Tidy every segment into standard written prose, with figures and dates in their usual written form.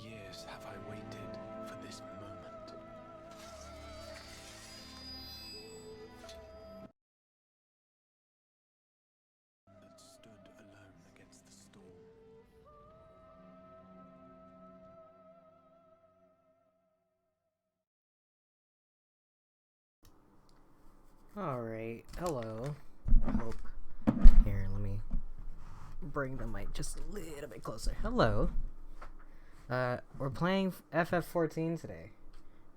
years have I waited for this moment? That stood alone against the storm. Alright, hello. Hope. Here, let me bring the mic just a little bit closer. Hello. We're playing FF14 today.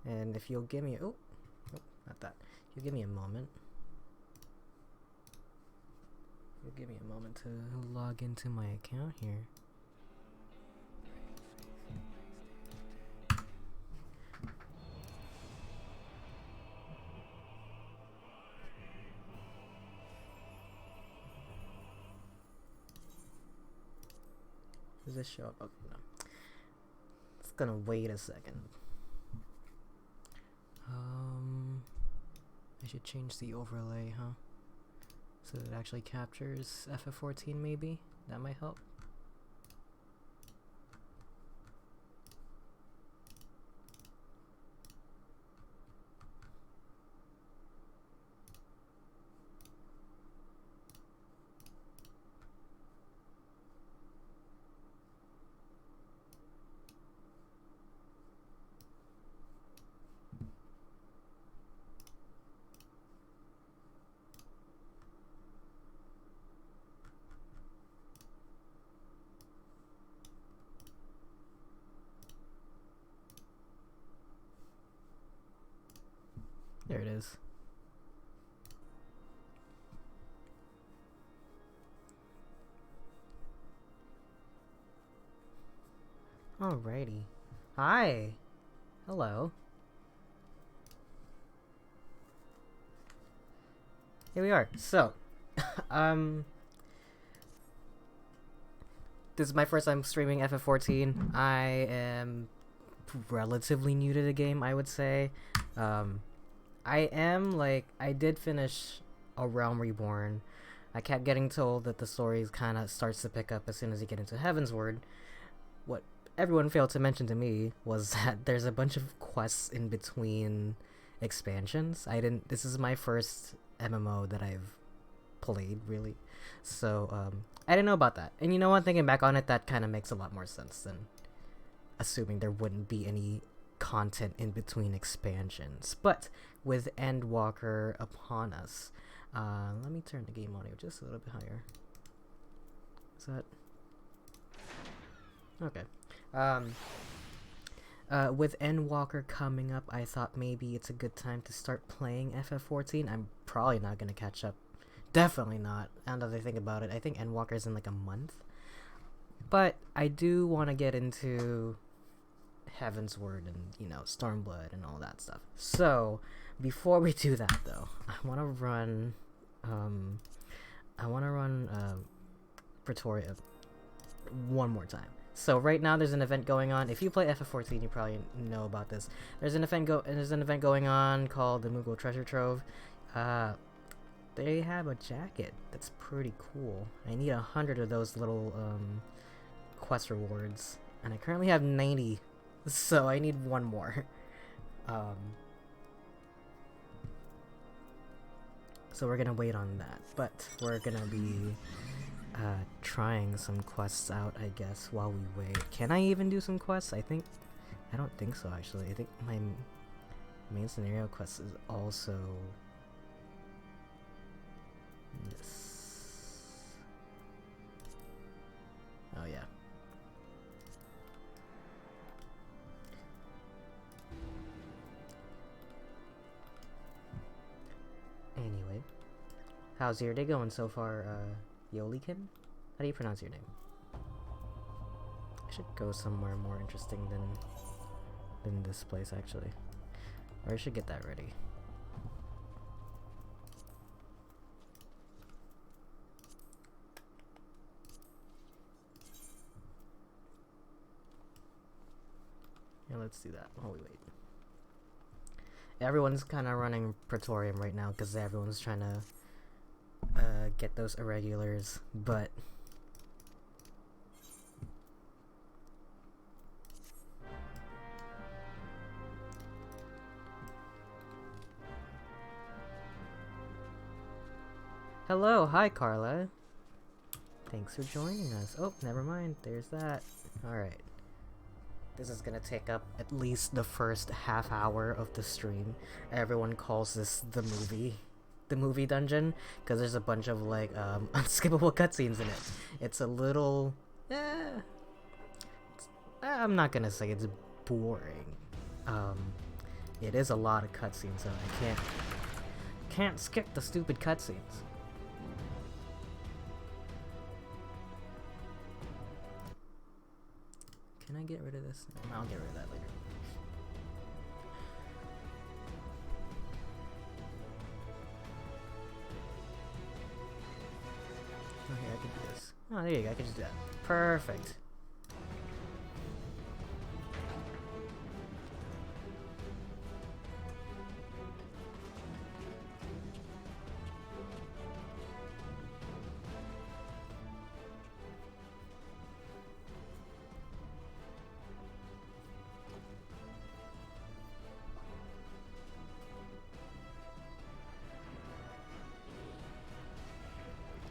And if you'll give me... Oh, not that. You'll give me a moment. You'll give me a moment to log into my account here. Does this show up? Oh, no. It's gonna wait a second. I should change the overlay, huh? So it actually captures FF14 maybe? That might help. There it is. Alrighty. Hi. Hello. Here we are. So, this is my first time streaming FF14. I am relatively new to the game, I would say. I did finish A Realm Reborn. I kept getting told that the story kind of starts to pick up as soon as you get into Heavensward. What everyone failed to mention to me was that there's a bunch of quests in between expansions. This is my first MMO that I've played, really. So, I didn't know about that. And you know what, thinking back on it, that kind of makes a lot more sense than assuming there wouldn't be any content in between expansions. But with Endwalker upon us, let me turn the game audio just a little bit higher. Is that okay? With Endwalker coming up, I thought maybe it's a good time to start playing FF14. I'm probably not gonna catch up. Definitely not. Now that I think about it, I think Endwalker's in like a month. But I do want to get into Heavensward and, you know, Stormblood and all that stuff. So, before we do that though, I want to run Pretoria one more time. So right now there's an event going on. If you play FF14, you probably know about this. There's an event going on called the Mughal Treasure Trove. They have a jacket that's pretty cool. I need 100 of those little quest rewards, and I currently have 90. So I need one more. So we're gonna wait on that, but we're gonna be trying some quests out, I guess, while we wait. Can I even do some quests? I don't think so, actually. I think my main scenario quest is also this. Oh yeah. Anyway, how's your day going so far, Yolikin? How do you pronounce your name? I should go somewhere more interesting than this place, actually. Or I should get that ready. Yeah, let's do that while we wait. Everyone's kind of running Praetorium right now because everyone's trying to get those irregulars, but Hello, hi Carla. Thanks for joining us. Oh, never mind. There's that. Alright. This is gonna take up at least the first half hour of the stream. Everyone calls this the movie dungeon, because there's a bunch of like unskippable cutscenes in it. It's a little I'm not gonna say it's boring. It is a lot of cutscenes, so I can't skip the stupid cutscenes. Can I get rid of this? I'll get rid of that later. Oh, here, I can do this. Oh, there you go. I can just do that. Perfect.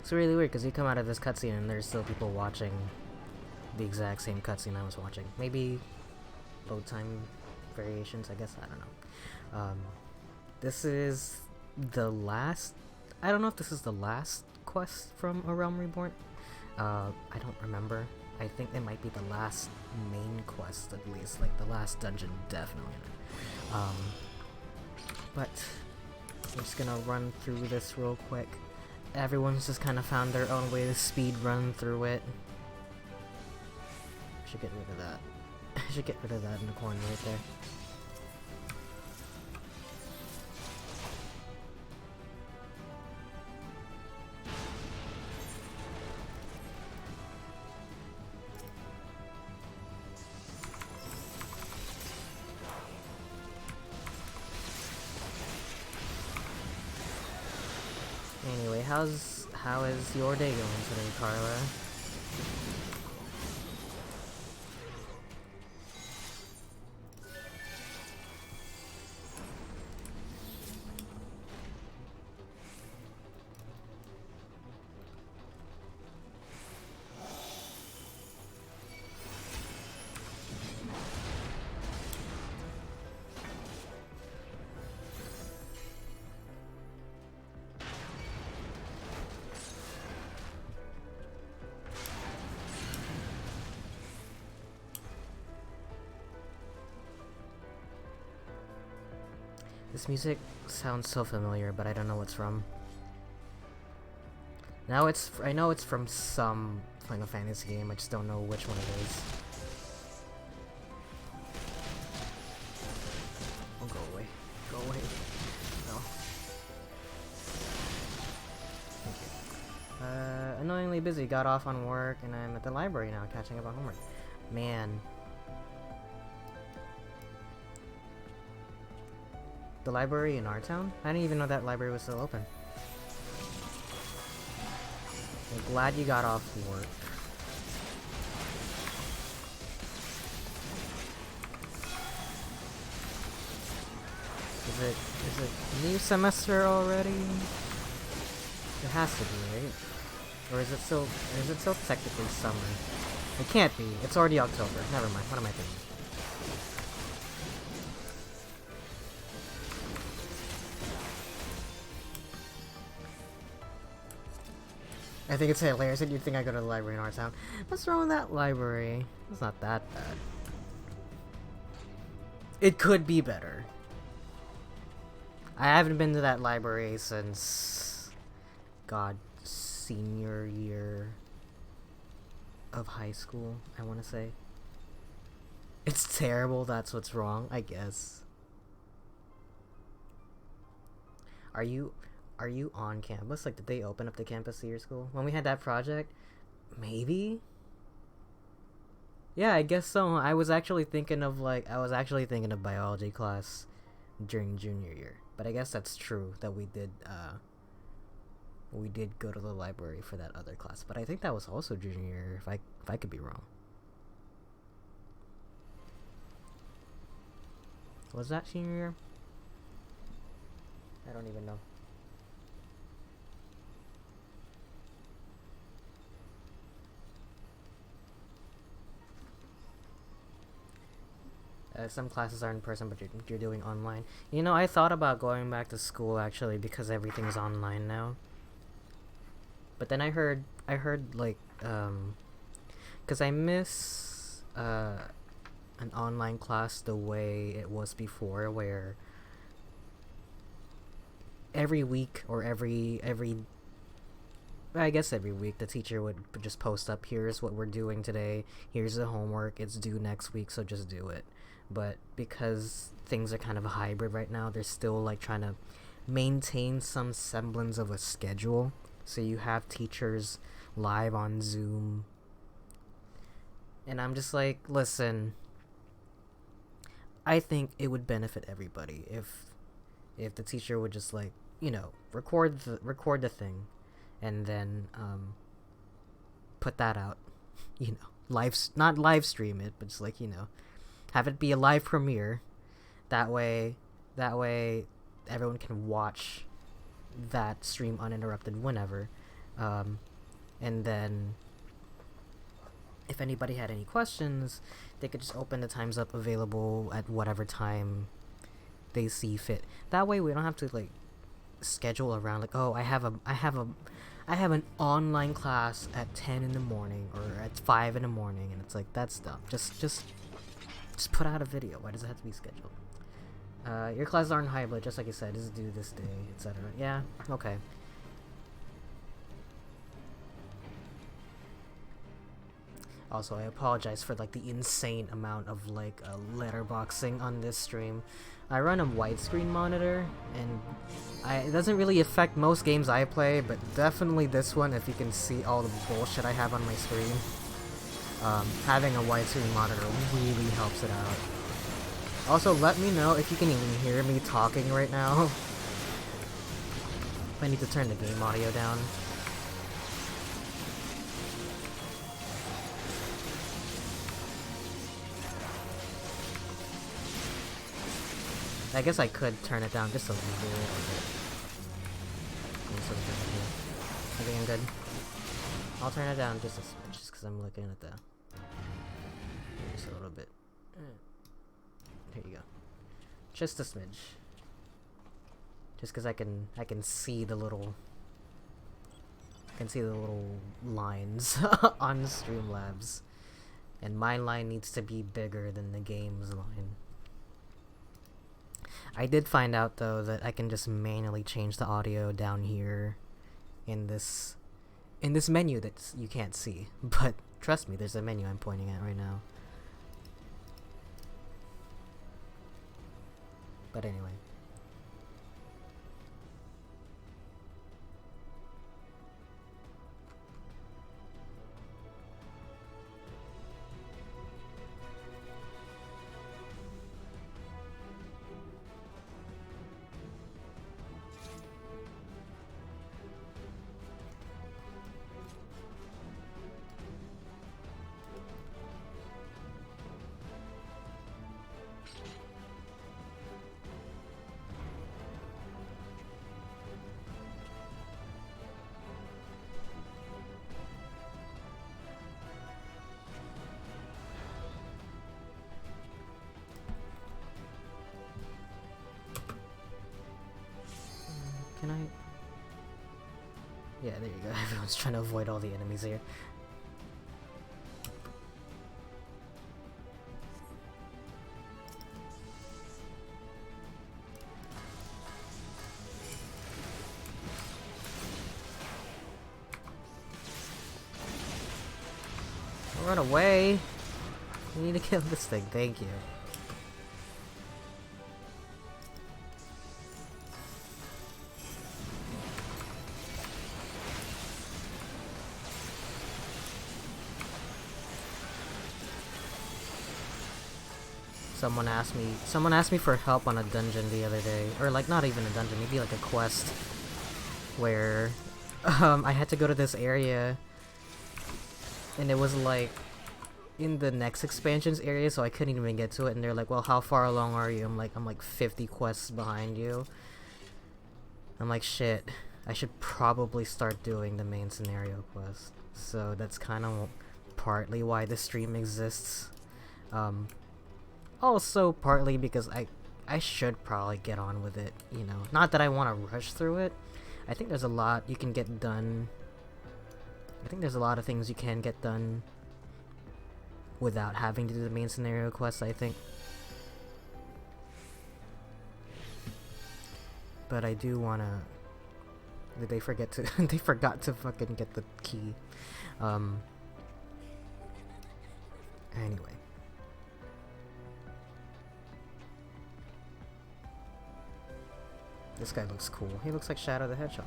It's really weird because you come out of this cutscene and there's still people watching the exact same cutscene I was watching. Maybe load time variations, I guess. I don't know. This is the last... I don't know if this is the last quest from A Realm Reborn. I don't remember. I think it might be the last main quest, at least. Like, the last dungeon, definitely. But I'm just gonna run through this real quick. Everyone's just kind of found their own way to speed run through it. Should get rid of that. I should get rid of that in the corner right there. Anyway, how is your day going today, Carla? This music sounds so familiar, but I don't know what's from. I know it's from some Final Fantasy game, I just don't know which one it is. Oh, go away. Go away. No. Thank you. Annoyingly busy, got off on work, and I'm at the library now, catching up on homework. Man. The library in our town? I didn't even know that library was still open. I'm glad you got off work. Is it new semester already? It has to be, right? Or is it still technically summer? It can't be. It's already October. Never mind. What am I thinking? I think it's hilarious that you'd think I go to the library in our town. What's wrong with that library? It's not that bad. It could be better. I haven't been to that library since... God, senior year of high school, I want to say. It's terrible, that's what's wrong, I guess. Are you on campus? Like, did they open up the campus to your school? When we had that project? Maybe? Yeah, I guess so. I was actually thinking of biology class during junior year. But I guess that's true that we did go to the library for that other class. But I think that was also junior year, if I could be wrong. Was that senior year? I don't even know. some classes are in person, but you're doing online. You know, I thought about going back to school actually because everything's online now. But then I heard like because I miss an online class the way it was before, where every week or every I guess every week the teacher would just post up, here's what we're doing today, here's the homework, it's due next week, so just do it. But because things are kind of hybrid right now, they're still like trying to maintain some semblance of a schedule. So you have teachers live on Zoom. And I'm just like, listen, I think it would benefit everybody if the teacher would just like, you know, record the thing and then put that out, you know, not live stream it, but just like, you know, have it be a live premiere. That way everyone can watch that stream uninterrupted whenever, and then if anybody had any questions, they could just open the times up available at whatever time they see fit. That way we don't have to like schedule around like, oh, I have an online class at 10 in the morning or at 5 in the morning, and it's like, that's dumb. Just put out a video. Why does it have to be scheduled? Your classes aren't hybrid, just like you said, is due this day, etc. Yeah, okay. Also, I apologize for like the insane amount of like letterboxing on this stream. I run a widescreen monitor, and it doesn't really affect most games I play, but definitely this one, if you can see all the bullshit I have on my screen. Having a widescreen monitor really helps it out. Also, let me know if you can even hear me talking right now. I need to turn the game audio down. I guess I could turn it down just a little bit. I think I'm good. I'll turn it down just a smidge, just because I'm looking at the... Just a little bit. Here you go. Just a smidge. Just because I can see the little... I can see the little lines on Streamlabs. And my line needs to be bigger than the game's line. I did find out though that I can just manually change the audio down here in this menu that you can't see, but trust me, there's a menu I'm pointing at right now. But anyway. Can I... Yeah, there you go. Everyone's trying to avoid all the enemies here. Don't run away! We need to kill this thing, thank you. Someone asked me for help on a dungeon the other day, or like not even a dungeon, maybe like a quest where I had to go to this area and it was like in the next expansions area, so I couldn't even get to it, and they're like, well, how far along are you? I'm like 50 quests behind you. I'm like, shit, I should probably start doing the main scenario quest. So that's kind of partly why this stream exists. also partly because I should probably get on with it, you know. Not that I want to rush through it. I think there's a lot you can get done. I think there's a lot of things you can get done without having to do the main scenario quests, I think. But I do wanna... Did they forget to... they forgot to fucking get the key. Anyway. This guy looks cool. He looks like Shadow the Hedgehog.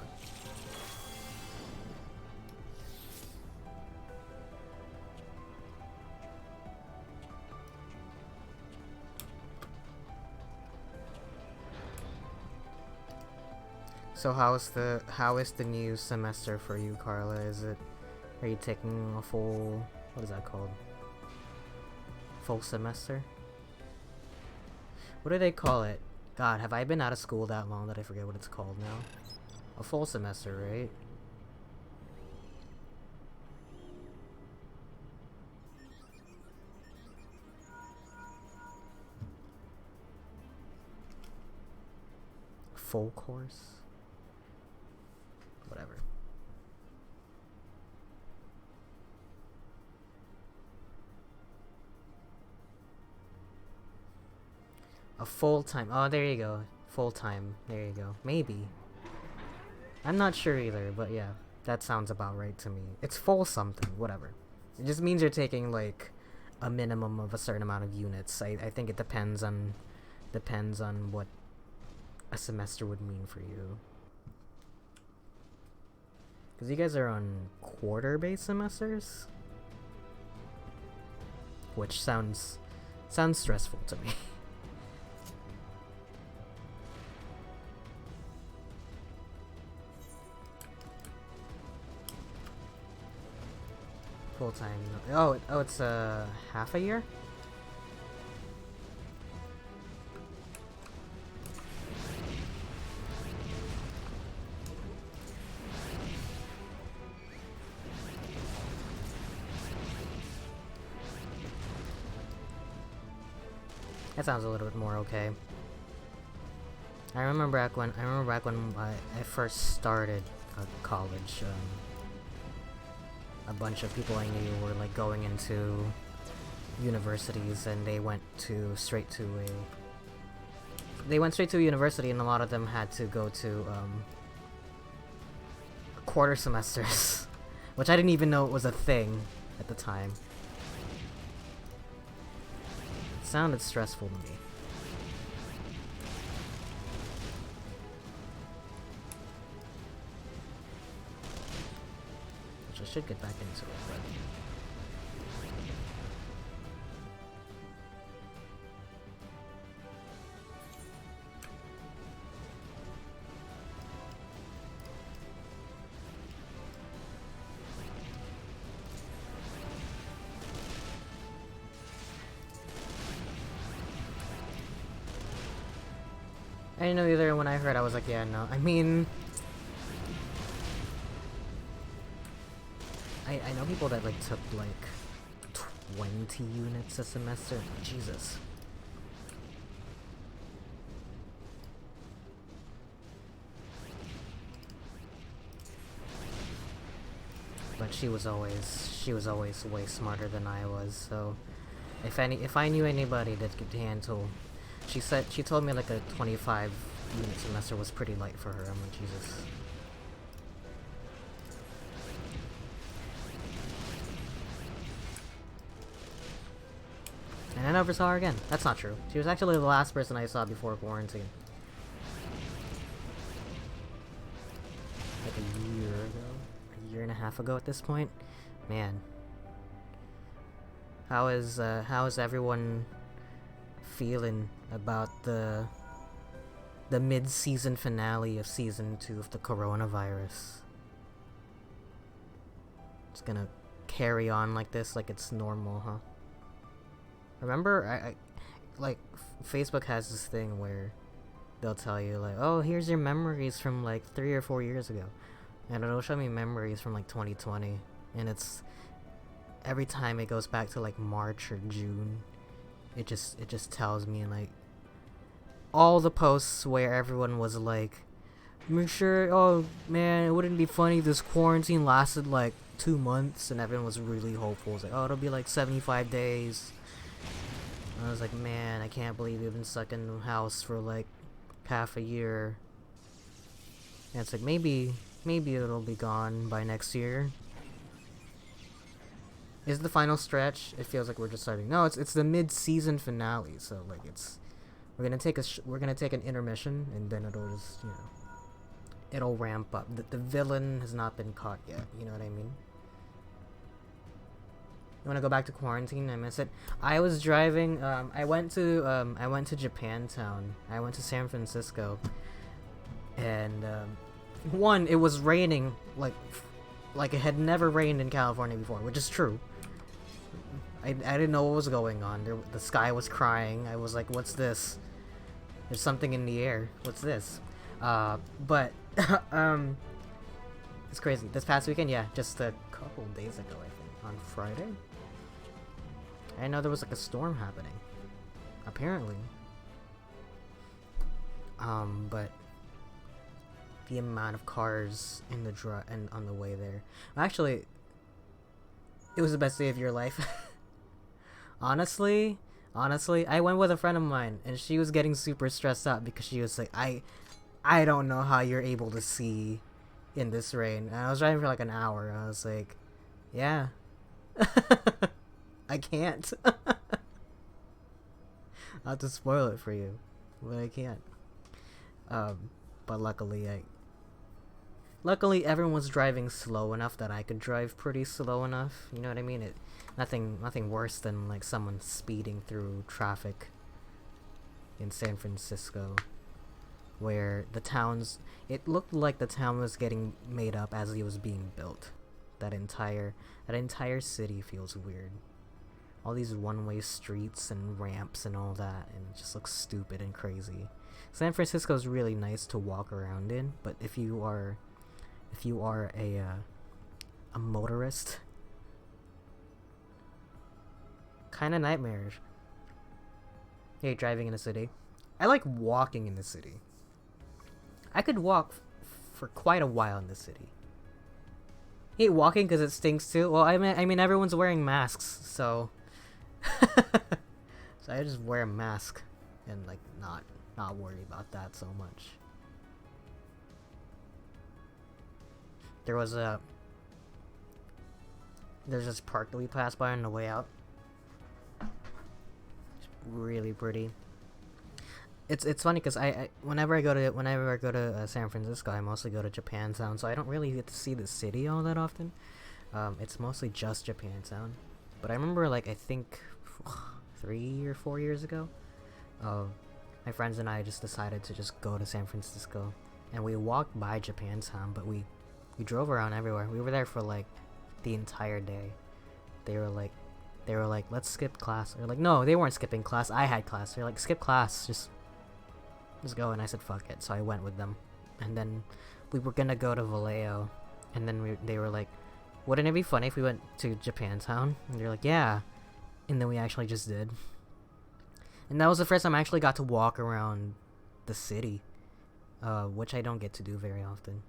So how is the new semester for you, Carla? Are you taking a full, what is that called? Full semester? What do they call it? God, have I been out of school that long that I forget what it's called now? A full semester, right? Full course? Whatever. A full-time. Oh, there you go. Full-time. There you go. Maybe. I'm not sure either, but yeah. That sounds about right to me. It's full something. Whatever. It just means you're taking, like, a minimum of a certain amount of units. I think it depends on what a semester would mean for you. Because you guys are on quarter-based semesters? Which sounds stressful to me. Full-time. Oh, it's half a year? That sounds a little bit more okay. I remember back when I first started college. A bunch of people I knew were like going into universities, and they went straight to a university, and a lot of them had to go to quarter semesters, which I didn't even know it was a thing at the time. It sounded stressful to me. I should get back into it, but... I didn't know either, and when I heard I was like, yeah, no. I mean... I know people that like took like 20 units a semester. Jesus. But she was always way smarter than I was, so if I knew anybody that could handle, she told me like a 25 unit semester was pretty light for her. I'm like, Jesus. And I never saw her again. That's not true. She was actually the last person I saw before quarantine. Like a year ago? A year and a half ago at this point? Man. How is everyone feeling about the mid-season finale of Season 2 of the coronavirus? It's gonna carry on like this, like it's normal, huh? Remember, I like, Facebook has this thing where they'll tell you, like, oh, here's your memories from, like, 3 or 4 years ago. And it'll show me memories from, like, 2020. And it's, every time it goes back to, like, March or June, it just tells me like all the posts where everyone was like, make sure, oh man, it wouldn't be funny if this quarantine lasted like 2 months, and everyone was really hopeful. It's like, oh, it'll be like 75 days. And I was like, man, I can't believe we've been stuck in the house for like half a year. And it's like, maybe it'll be gone by next year. Is the final stretch? It feels like we're just starting. No, it's the mid-season finale. So like we're gonna take an intermission, and then it'll just it'll ramp up. The villain has not been caught yet. You know what I mean? You want to go back to quarantine? I miss it. I was driving. I went to Japantown. I went to San Francisco, and one, it was raining like it had never rained in California before, which is true. I didn't know what was going on. The sky was crying. I was like, what's this? There's something in the air. What's this? But it's crazy. This past weekend, yeah, just a couple days ago, I think, on Friday, I know there was like a storm happening, apparently. But the amount of cars in the and on the way there, actually, it was the best day of your life. Honestly, I went with a friend of mine, and she was getting super stressed out because she was like, I don't know how you're able to see in this rain. And I was driving for like an hour, and I was like, yeah. I can't. I'll have to spoil it for you, but I can't. But luckily everyone was driving slow enough that I could drive pretty slow enough. You know what I mean? Nothing worse than like someone speeding through traffic in San Francisco, where it looked like the town was getting made up as it was being built. That entire city feels weird. All these one-way streets and ramps and all that, and it just looks stupid and crazy. San Francisco is really nice to walk around in, but if you are a motorist, kind of nightmarish. I hate driving in a city. I like walking in the city. I could walk for quite a while in the city. I hate walking because it stinks too. Well, I mean everyone's wearing masks, so so I just wear a mask and like not worry about that so much. There's this park that we passed by on the way out. It's really pretty. It's funny because whenever I go to San Francisco, I mostly go to Japantown, so I don't really get to see the city all that often. It's mostly just Japantown. But I remember, like, I think 3 or 4 years ago, my friends and I just decided to just go to San Francisco, and we walked by Japantown, but we drove around everywhere. We were there for like the entire day. They were like, let's skip class. Or like, no, they weren't skipping class. I had class. They're like, skip class, just go. And I said, fuck it. So I went with them. And then we were gonna go to Vallejo, and then they were like, wouldn't it be funny if we went to Japantown? And they're like, yeah. And then we actually just did. And that was the first time I actually got to walk around the city, which I don't get to do very often.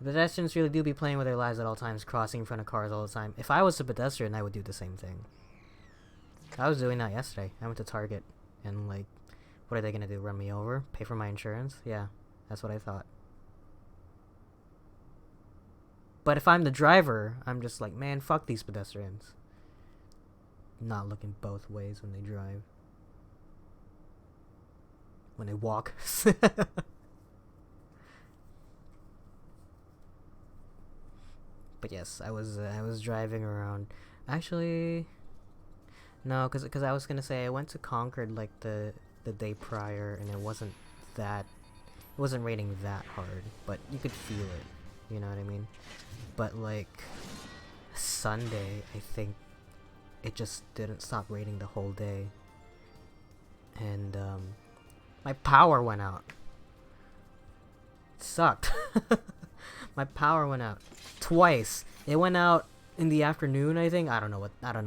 Pedestrians really do be playing with their lives at all times, crossing in front of cars all the time. If I was a pedestrian, I would do the same thing. I was doing that yesterday. I went to Target, and like, what are they gonna do? Run me over? Pay for my insurance? Yeah, that's what I thought. But if I'm the driver, I'm just like, man, fuck these pedestrians. Not looking both ways when they drive. When they walk. But yes, I was driving around. Actually, no, because I was gonna say I went to Concord like the day prior, and it wasn't raining that hard, but you could feel it. You know what I mean? But like Sunday, I think it just didn't stop raining the whole day, and my power went out. It sucked. My power went out twice. It went out in the afternoon, I think. I don't know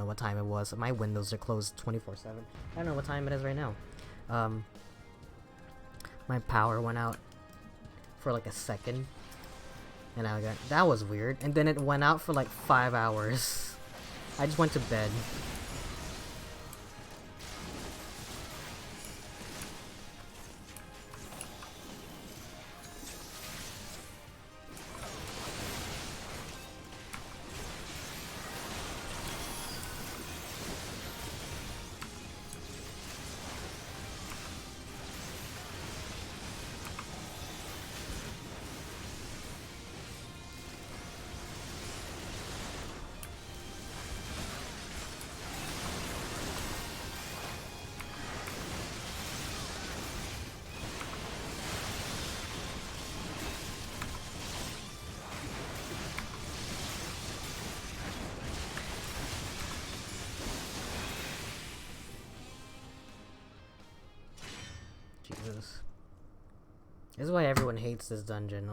what time it was. My windows are closed 24/7. I don't know what time it is right now. My power went out for like a second, and that was weird. And then it went out for like 5 hours. I just went to bed. Jesus. This is why everyone hates this dungeon.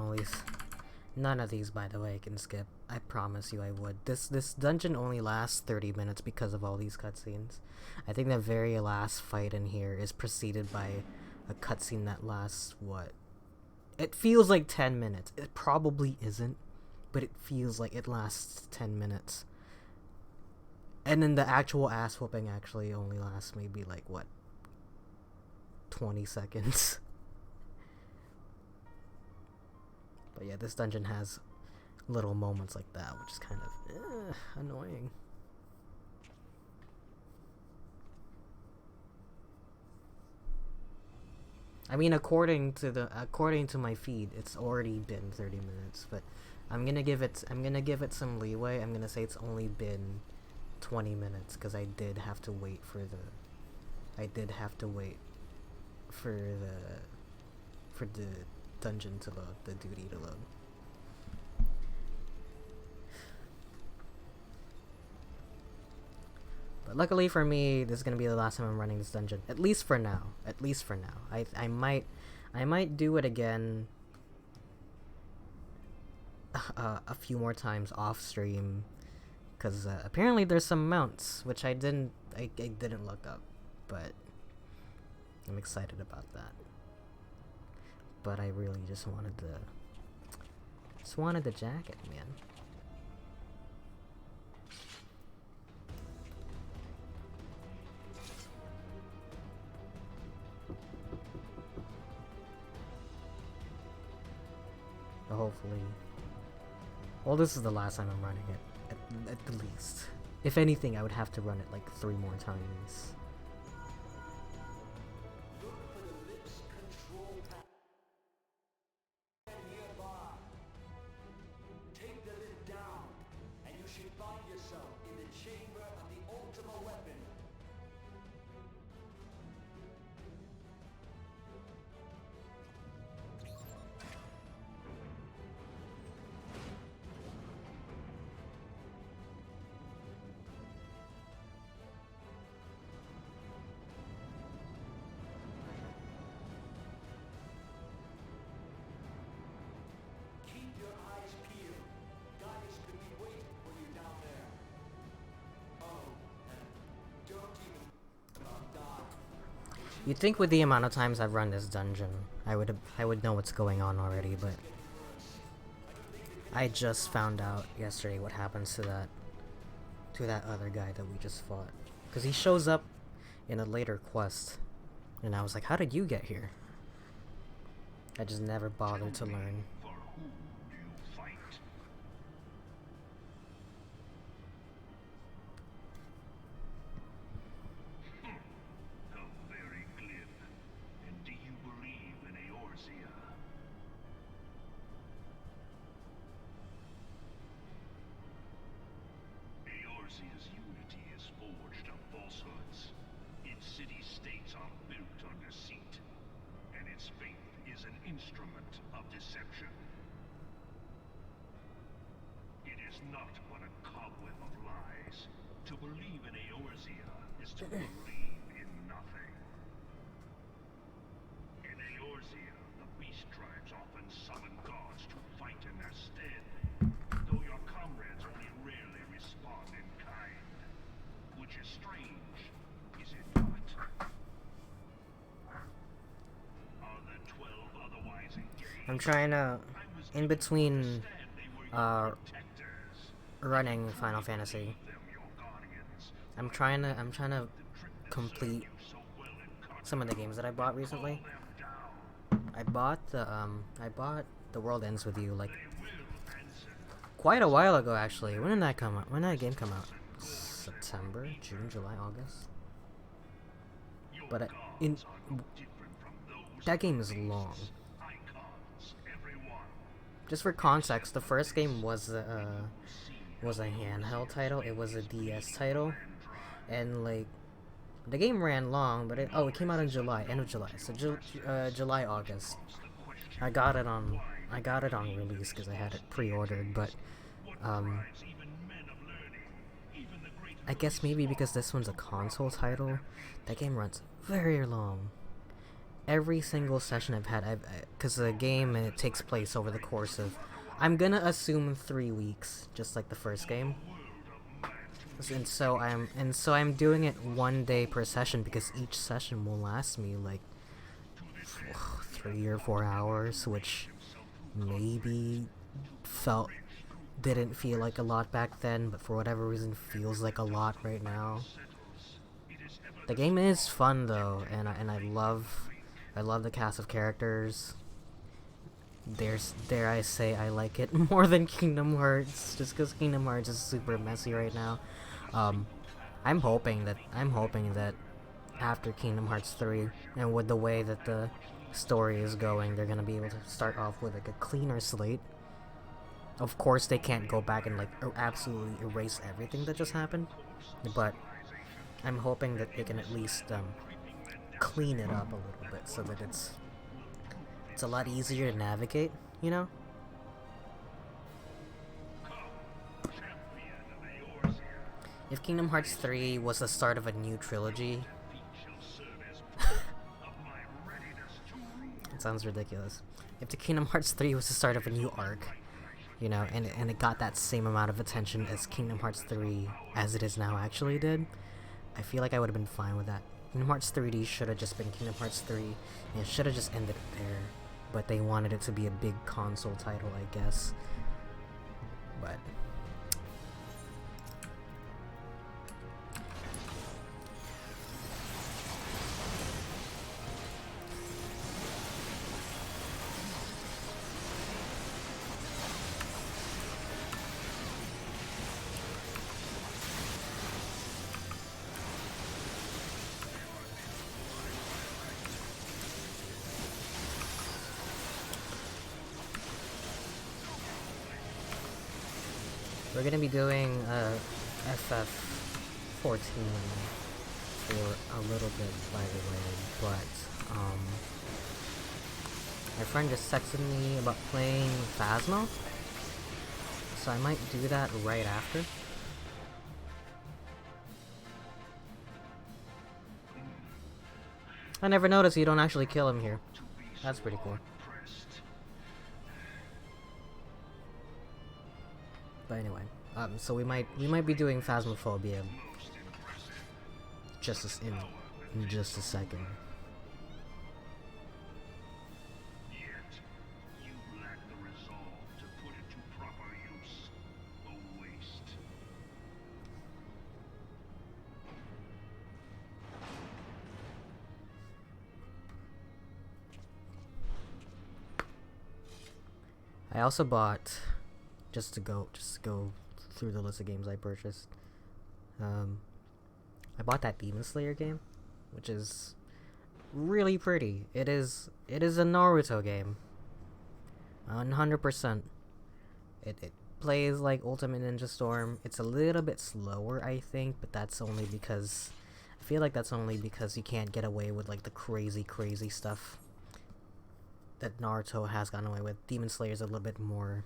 None of these, by the way, I can skip. I promise you I would. This dungeon only lasts 30 minutes because of all these cutscenes. I think the very last fight in here is preceded by a cutscene that lasts, what? It feels like 10 minutes. It probably isn't, but it feels like it lasts 10 minutes. And then the actual ass whooping actually only lasts maybe like, what? 20 seconds. But yeah, this dungeon has little moments like that, which is kind of annoying. I mean, according to my feed, it's already been 30 minutes, but I'm gonna give it some leeway. I'm gonna say it's only been 20 minutes because I did have to wait for the dungeon to load, the duty to load. But luckily for me, this is gonna be the last time I'm running this dungeon. At least for now. I might do it again a few more times off stream, because apparently there's some mounts which I didn't look up, but I'm excited about that. But I really just wanted the jacket, man. But hopefully, well, this is the last time I'm running it, at the least. If anything, I would have to run it like 3 more times. You'd think with the amount of times I've run this dungeon, I would know what's going on already, but I just found out yesterday what happens to that other guy that we just fought. Because he shows up in a later quest, and I was like, how did you get here? I just never bothered to learn. trying to, in between running Final Fantasy, I'm trying to complete some of the games that I bought recently. I bought The World Ends With You like quite a while ago, actually. When did that come out? When did that game come out? September, June, July, August. But that game is long. Just for context, the first game was a handheld title. It was a DS title, and like the game ran long, but it came out in July, end of July, so July, August. I got it on release because I had it pre-ordered, but I guess maybe because this one's a console title, that game runs very long. Every single session I've had, because the game it takes place over the course of, I'm gonna assume 3 weeks, just like the first game. And so I'm doing it 1 day per session because each session will last me like 3 or 4 hours, which maybe didn't feel like a lot back then, but for whatever reason feels like a lot right now. The game is fun though, and I love the cast of characters. Dare I say I like it more than Kingdom Hearts, just because Kingdom Hearts is super messy right now. I'm hoping that after Kingdom Hearts 3, and with the way that the story is going, they're gonna be able to start off with like a cleaner slate. Of course, they can't go back and like absolutely erase everything that just happened, but I'm hoping that they can at least clean it up a little bit so that it's a lot easier to navigate, you know? If Kingdom Hearts 3 was the start of a new trilogy, it sounds ridiculous. If the Kingdom Hearts 3 was the start of a new arc, you know, and it got that same amount of attention as Kingdom Hearts 3 as it is now actually did, I feel like I would have been fine with that. Kingdom Hearts 3D should have just been Kingdom Hearts 3, and it should have just ended there. But they wanted it to be a big console title, I guess. But we're gonna be doing FF14 for a little bit, by the way, but my friend just texted me about playing Phasmo, so I might do that right after. I never noticed you don't actually kill him here. That's pretty cool. But anyway, so we might be doing Phasmophobia just in just a second. I also bought, just to go through the list of games I purchased, I bought that Demon Slayer game, which is really pretty. It is a Naruto game. 100%. It plays like Ultimate Ninja Storm. It's a little bit slower, I think, but that's only because I feel like that's only because you can't get away with like the crazy stuff that Naruto has gotten away with. Demon Slayer is a little bit more,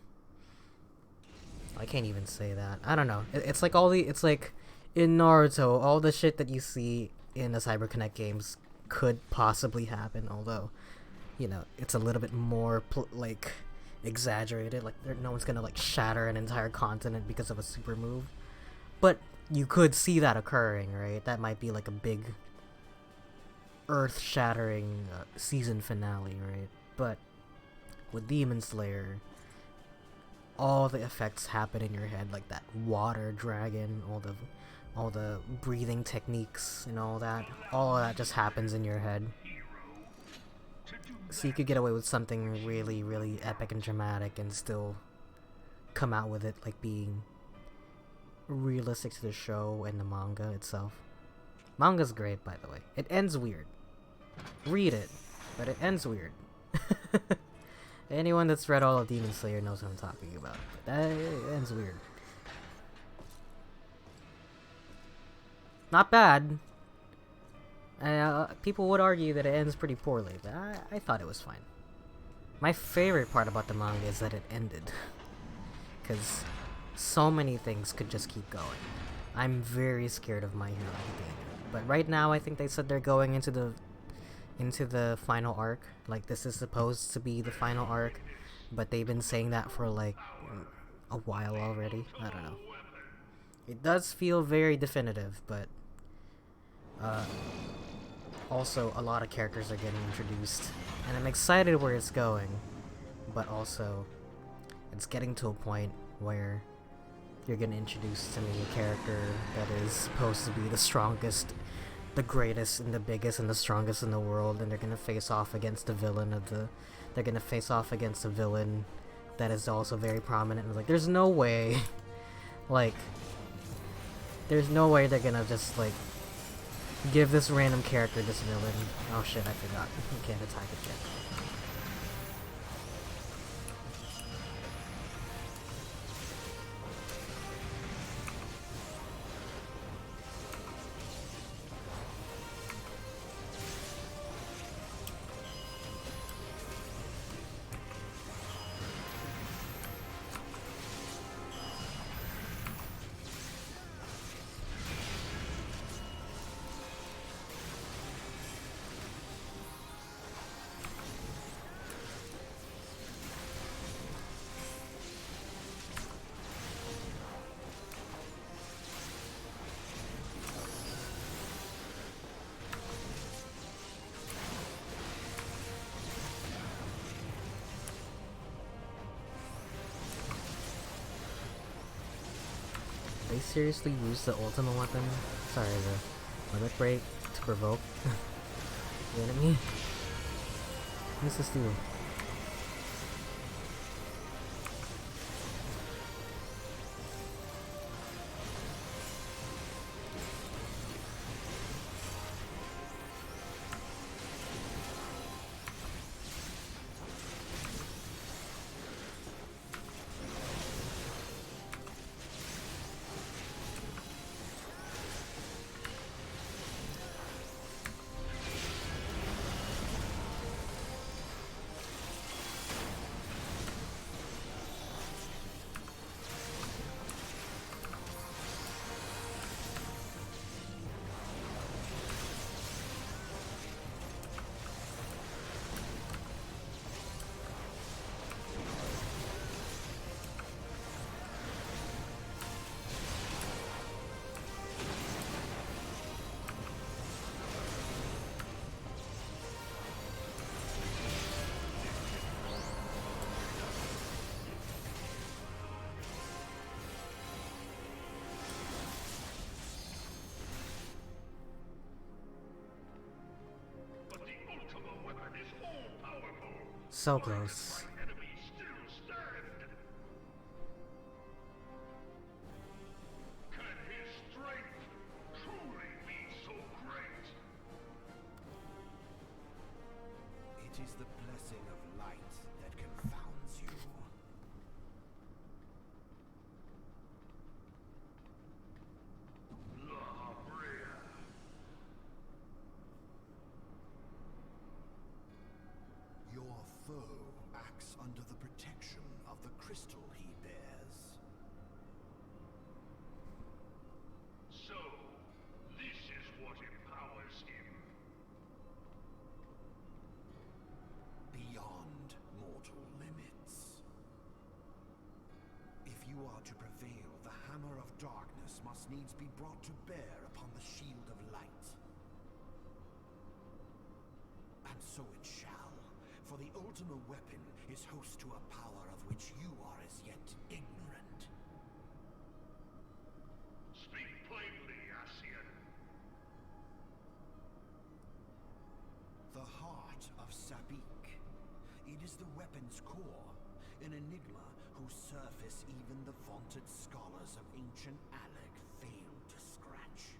I can't even say that. I don't know. It's like it's like in Naruto, all the shit that you see in the CyberConnect games could possibly happen, although, you know, it's a little bit more like exaggerated. Like no one's gonna like shatter an entire continent because of a super move, but you could see that occurring, right? That might be like a big earth-shattering season finale, right? But with Demon Slayer, all the effects happen in your head, like that water dragon, all the breathing techniques and all of that just happens in your head. So you could get away with something really, really epic and dramatic and still come out with it like being realistic to the show and the manga itself. Manga's great, by the way. It ends weird. Read it, but it ends weird. Anyone that's read all of Demon Slayer knows what I'm talking about. It ends weird. Not bad. People would argue that it ends pretty poorly, but I thought it was fine. My favorite part about the manga is that it ended. Because so many things could just keep going. I'm very scared of My Hero Academia. But right now I think they said they're going into the final arc. Like, this is supposed to be the final arc, but they've been saying that for like a while already. I don't know. It does feel very definitive, but also a lot of characters are getting introduced, and I'm excited where it's going, but also it's getting to a point where you're getting introduced to me a character that is supposed to be the strongest, the greatest, and the biggest, and the strongest in the world, and they're gonna face off against the villain they're gonna face off against a villain that is also very prominent. And like, there's no way, like, there's no way they're gonna just like give this random character this villain. Oh shit, I forgot. You can't attack it yet. They seriously use the ultimate weapon? Sorry, the limit break to provoke the enemy? What does this do? So close. It is the blessing of light that confounds you. Your foe acts under the protection of the crystal he bears. So, this is what empowers him. Beyond mortal limits. If you are to prevail, the hammer of darkness must needs be brought to bear upon the shield of light. And so it shall. For the ultimate weapon is host to a power of which you are as yet ignorant. Speak plainly, Asian. The heart of Sabik. It is the weapon's core, an enigma whose surface even the vaunted scholars of ancient Alec failed to scratch.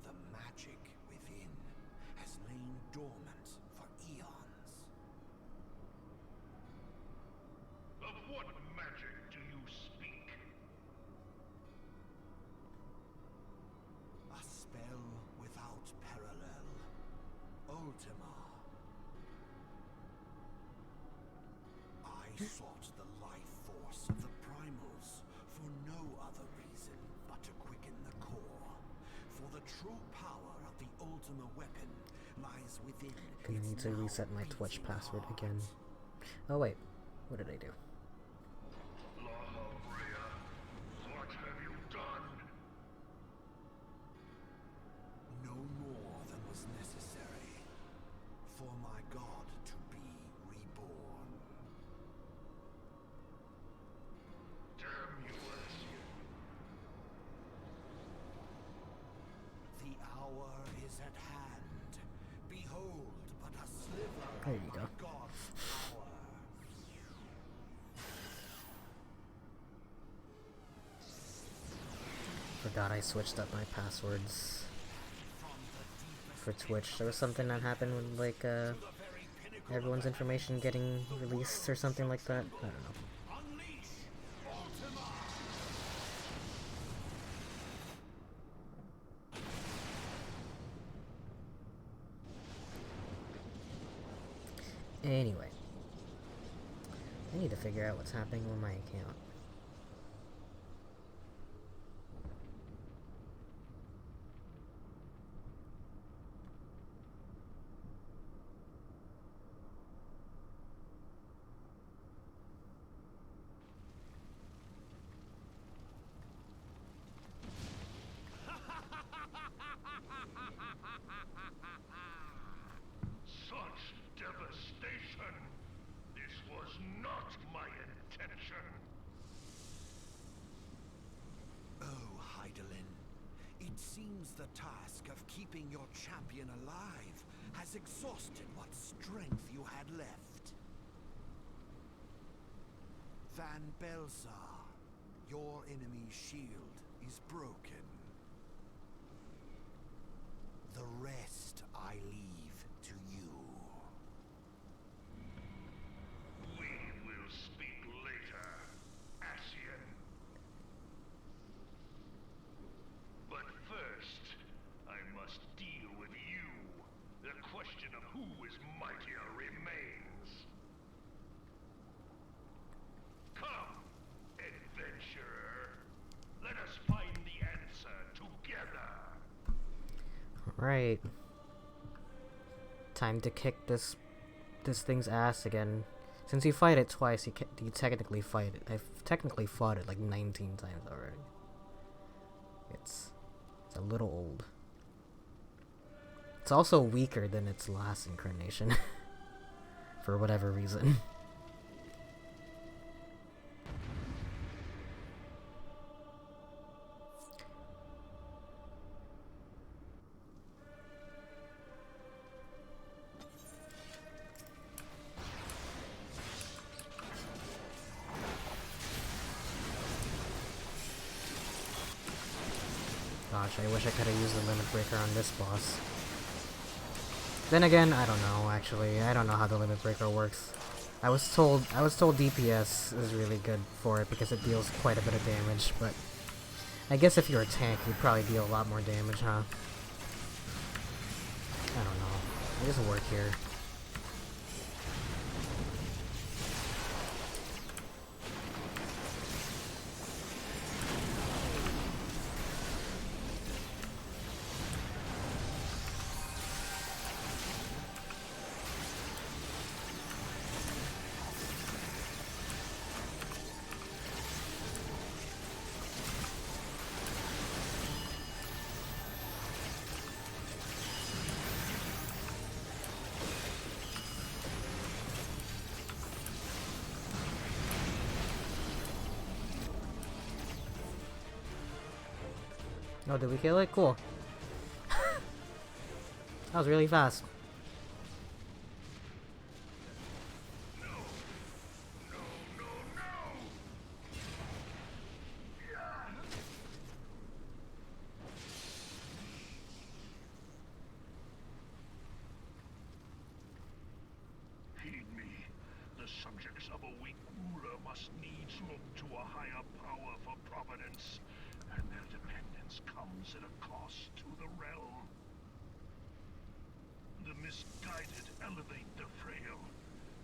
The magic within has lain dormant for eons. Of what magic do you speak? A spell without parallel. Ultima. I sought the life force of the primals for no other reason but to quicken the core. For the true power of the Ultima weapon lies within. Gonna need to reset my Twitch password again. Oh wait, what did I do? Lahabrea, what have you done? No more than was necessary for my god to be reborn. Damn you, Asian. The hour is at hand. Behold, but a sliver There of you my go. god's power. Forgot I switched up my passwords for Twitch. There was something that happened with like everyone's information getting released or something like that. I don't know. Unleash Ultima! Anyway, I need to figure out what's happening with my account. Such devastation! This was not my intention! Oh, Heidelin, it seems the task of keeping your champion alive has exhausted what strength you had left. Van Belsar, your enemy's shield is broken. The rest I leave to you. We will speak later, Asian. But first, I must deal with you. The question of who is mightier remains. Come, adventurer. Let us find the answer together. Alright. Time to kick this thing's ass again. Since you fight it twice, you technically fight it. I've technically fought it like 19 times already. It's a little old. It's also weaker than its last incarnation. For whatever reason. Gosh, I wish I could have used the limit breaker on this boss. Then again, I don't know, actually. I don't know how the limit breaker works. I was told DPS is really good for it because it deals quite a bit of damage, but I guess if you're a tank, you'd probably deal a lot more damage, huh? I don't know. I just work here. Oh, did we kill it? Cool. That was really fast. Heed me. The subjects of a weak ruler must needs look to a higher power for providence, and their dependence comes at a cost to the realm. The misguided elevate the frail,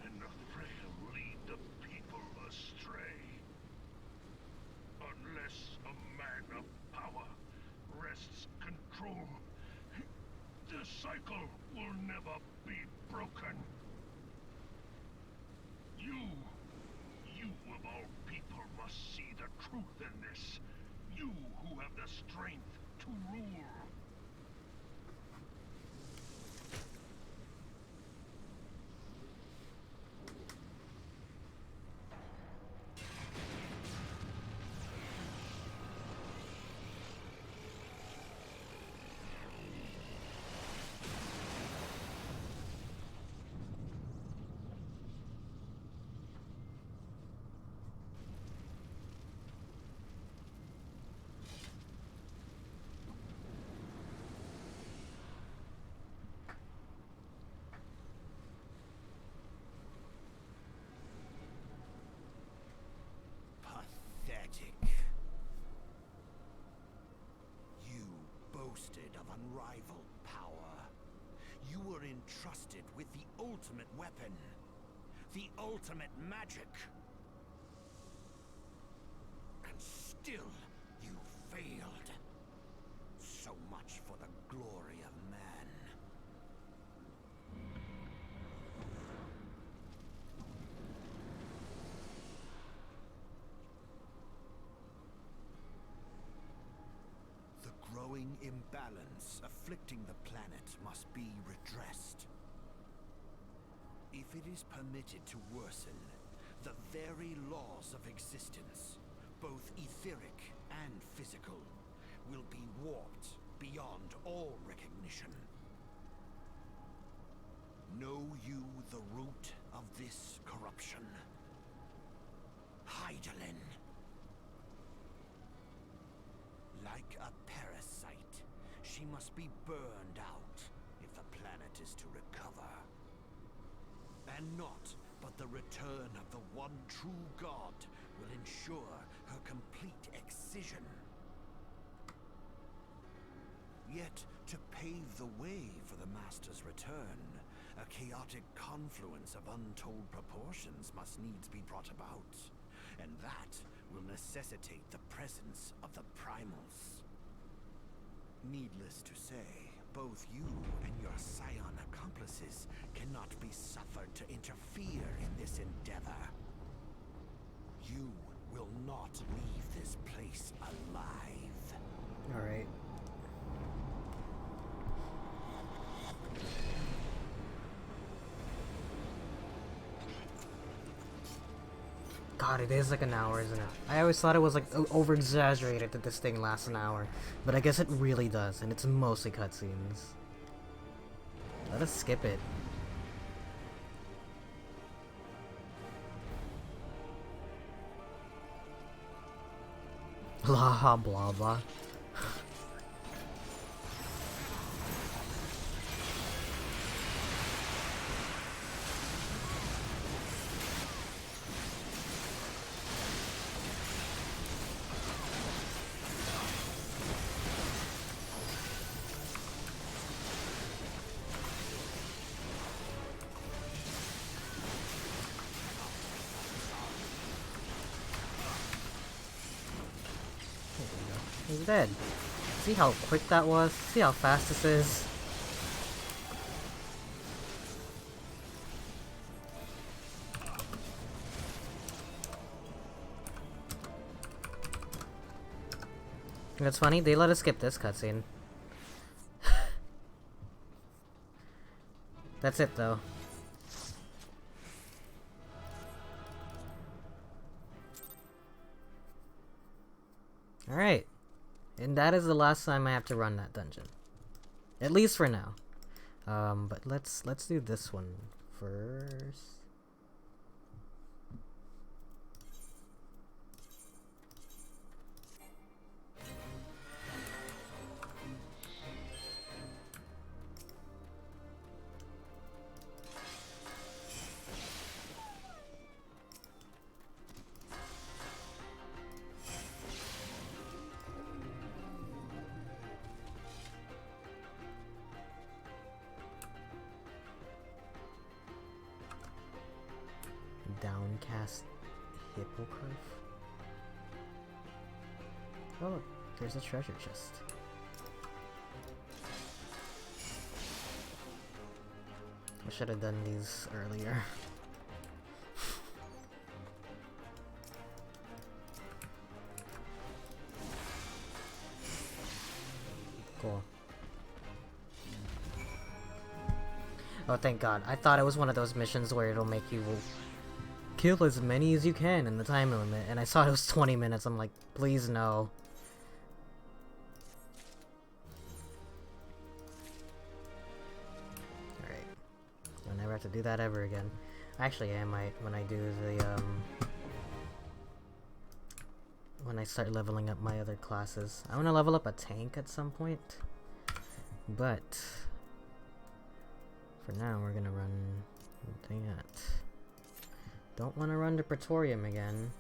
and the frail lead the people astray. Unless a man of power wrests control, the cycle will never be broken. You of all people must see the truth in this. You who have the strength to rule. Pathetic. You boasted of unrivaled power. You were entrusted with the ultimate weapon, the ultimate magic. And still, you failed. So much for the glory of man. The growing imbalance afflicting the planet must be redressed. If it is permitted to worsen, the very laws of existence, both etheric and physical, will be warped beyond all recognition. Know you the root of this corruption? Hydaelyn. Like a parasite, she must be burned out if the planet is to recover. And not but the return of the one true god will ensure her complete excision. Yet, to pave the way for the Master's return, a chaotic confluence of untold proportions must needs be brought about, and that will necessitate the presence of the primals. Needless to say, both you and your scion accomplices cannot be suffered to interfere in this endeavor. You will not leave this place alive. Alright. God, it is like an hour, isn't it? I always thought it was like over-exaggerated that this thing lasts an hour, but I guess it really does, and it's mostly cutscenes. Let us skip it. Blah blah blah. He's dead. See how quick that was? See how fast this is? That's funny, they let us skip this cutscene. That's it though. Alright. And that is the last time I have to run that dungeon. At least for now. But let's do this one first. Downcast hippogriff. Oh look, there's a treasure chest. I should have done these earlier. Cool. Oh, thank God. I thought it was one of those missions where it'll make you kill as many as you can in the time limit, and I saw it was 20 minutes. I'm like, please no. Alright. I'll never have to do that ever again. Actually, I might when I do the, when I start leveling up my other classes. I want to level up a tank at some point. But for now, we're gonna run that. Don't want to run to Praetorium again.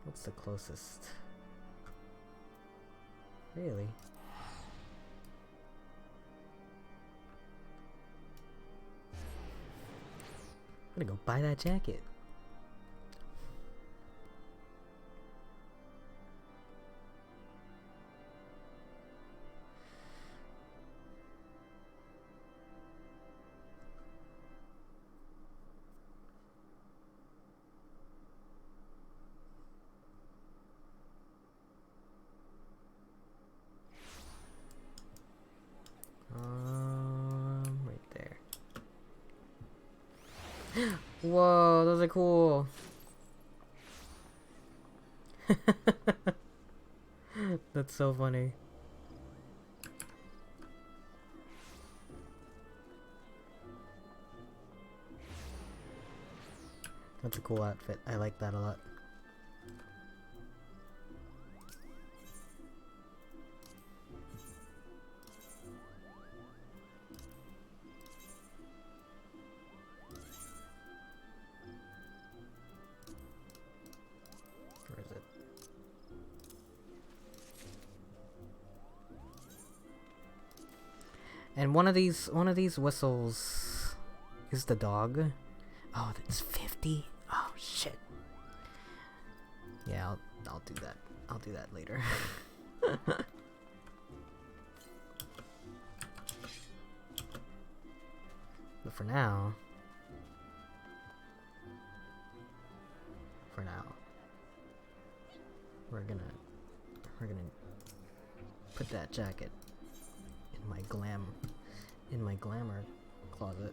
What's the closest? Really? I'm gonna go buy that jacket. Right there. Whoa, those are cool. That's so funny. That's a cool outfit. I like that a lot. Where is it? And one of these whistles is the dog. Oh, that's 50. Oh shit. Yeah, I'll do that. I'll do that later. But for now, we're gonna put that jacket in my glamour closet.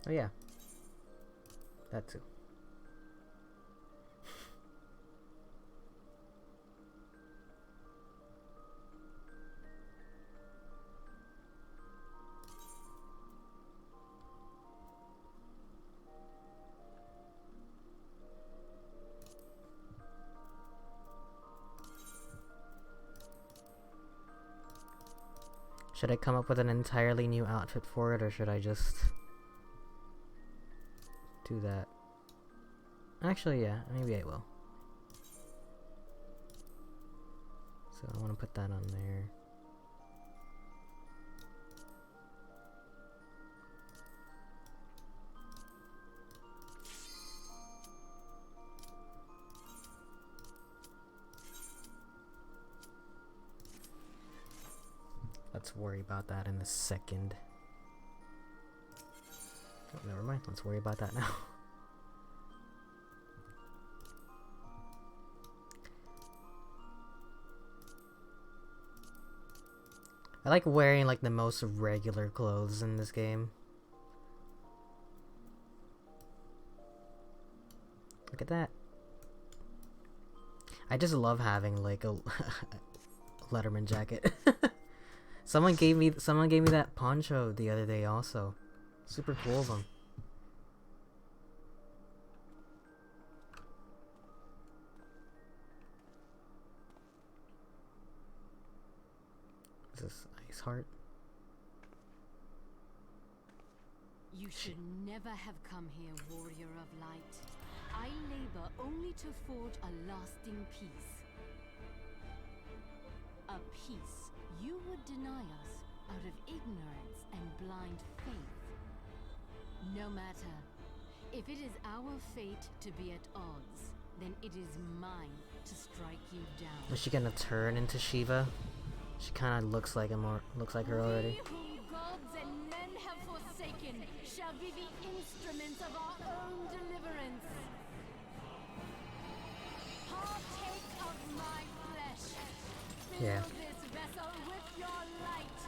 Oh yeah, that too. Should I come up with an entirely new outfit for it, or should I just do that? Actually, yeah, maybe I will. So I want to put that on there. Let's worry about that in a second. Oh, never mind. Let's worry about that now. I like wearing like the most regular clothes in this game. Look at that. I just love having like a Letterman jacket. Someone gave me that poncho the other day also. Super cool of them. Is this Ice Heart? You should never have come here, warrior of light. I labor only to forge a lasting peace. A peace you would deny us out of ignorance and blind faith. No matter. If it is our fate to be at odds, then it is mine to strike you down. Is she gonna turn into Shiva? She kind of looks like her already. We whom gods and men have forsaken shall be the instruments of our own deliverance. Partake of my flesh. Fill Yeah. this vessel with your light.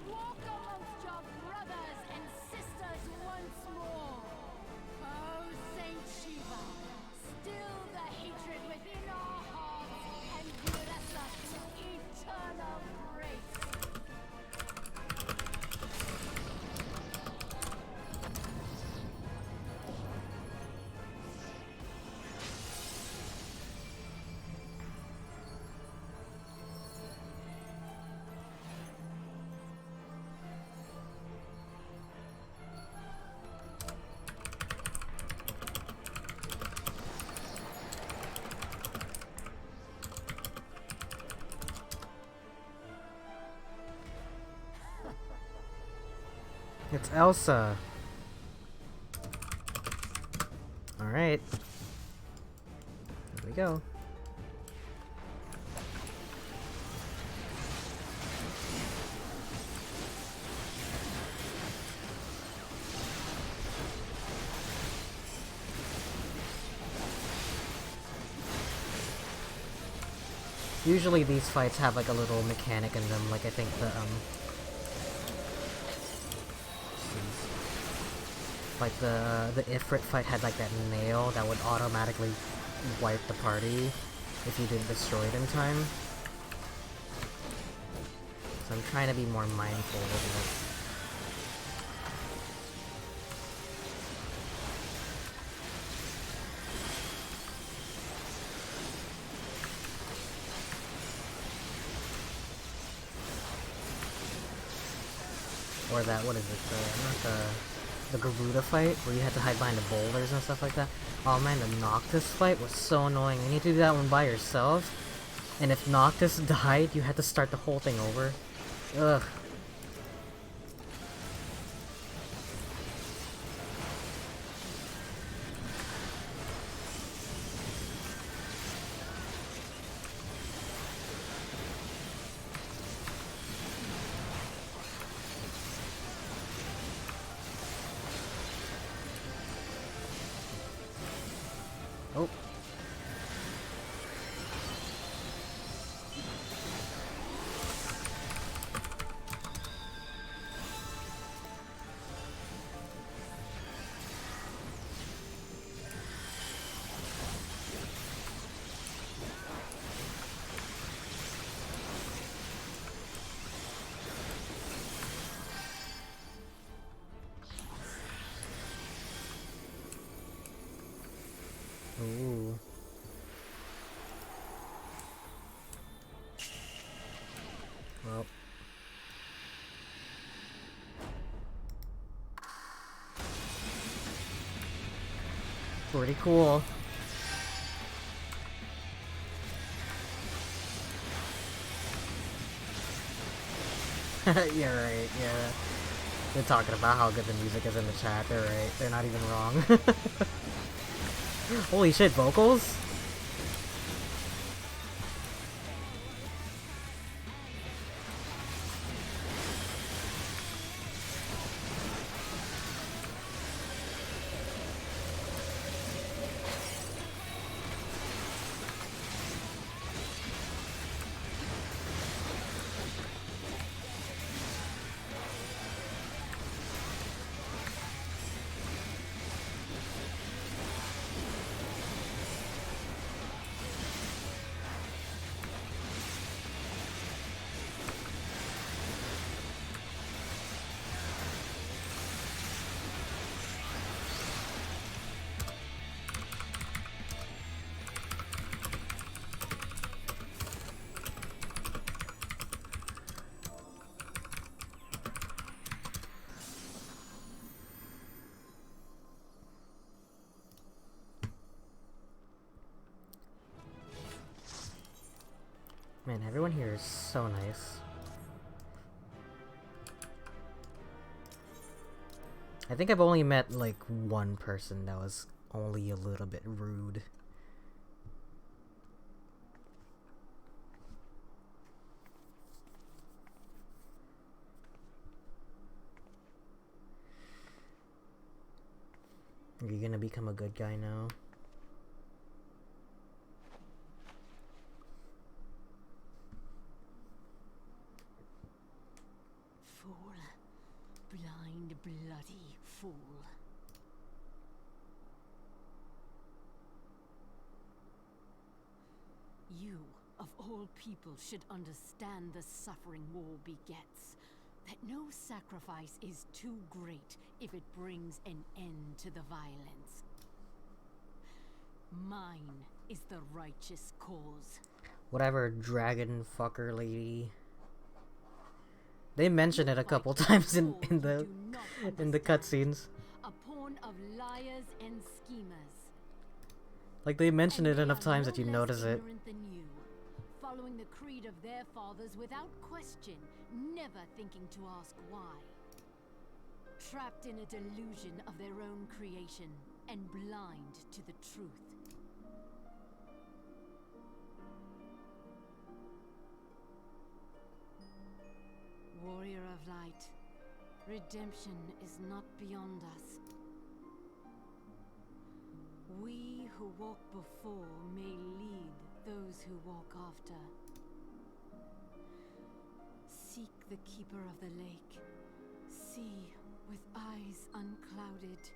Walk amongst your brothers and sisters once more. Oh, Saint Shiva, still the hatred within our hearts and bless us to eternal grace. It's Elsa. Alright. Here we go. Usually these fights have like a little mechanic in them, like I think the Ifrit fight had like that nail that would automatically wipe the party if you didn't destroy it in time. So I'm trying to be more mindful of it. Or that, what is it, the Garuda fight, where you had to hide behind the boulders and stuff like that. Oh man, the Noctis fight was so annoying. You need to do that one by yourself, and if Noctis died, you had to start the whole thing over. Ugh. Oh. Ooh. Well. Pretty cool. Yeah, right, yeah. They're talking about how good the music is in the chat, they're right. They're not even wrong. Holy shit, vocals? Man, everyone here is so nice. I think I've only met, like, one person that was only a little bit rude. Are you gonna become a good guy now? Fool. Blind, bloody fool. You, of all people, should understand the suffering war begets. That no sacrifice is too great if it brings an end to the violence. Mine is the righteous cause. Whatever, dragon fucker lady. They mention it a couple times in the cutscenes. A pawn of liars and schemers. Like, they mention it enough times that you No less notice it. ignorant than you, following the creed of their fathers without question, never thinking to ask why. Trapped in a delusion of their own creation and blind to the truth. Warrior of light, redemption is not beyond us. We who walk before may lead those who walk after. Seek the keeper of the lake. See with eyes unclouded.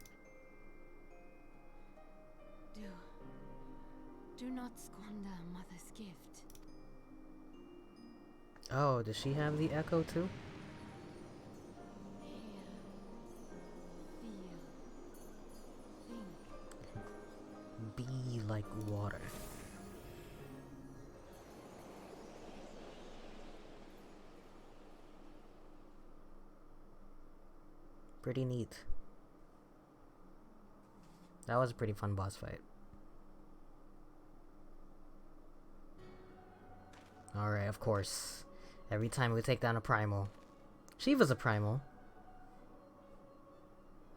Do not squander Mother's gift. Oh, does she have the echo too? Hear, feel, think. Be like water. Pretty neat. That was a pretty fun boss fight. Alright, of course. Every time we take down a primal. Shiva's a primal.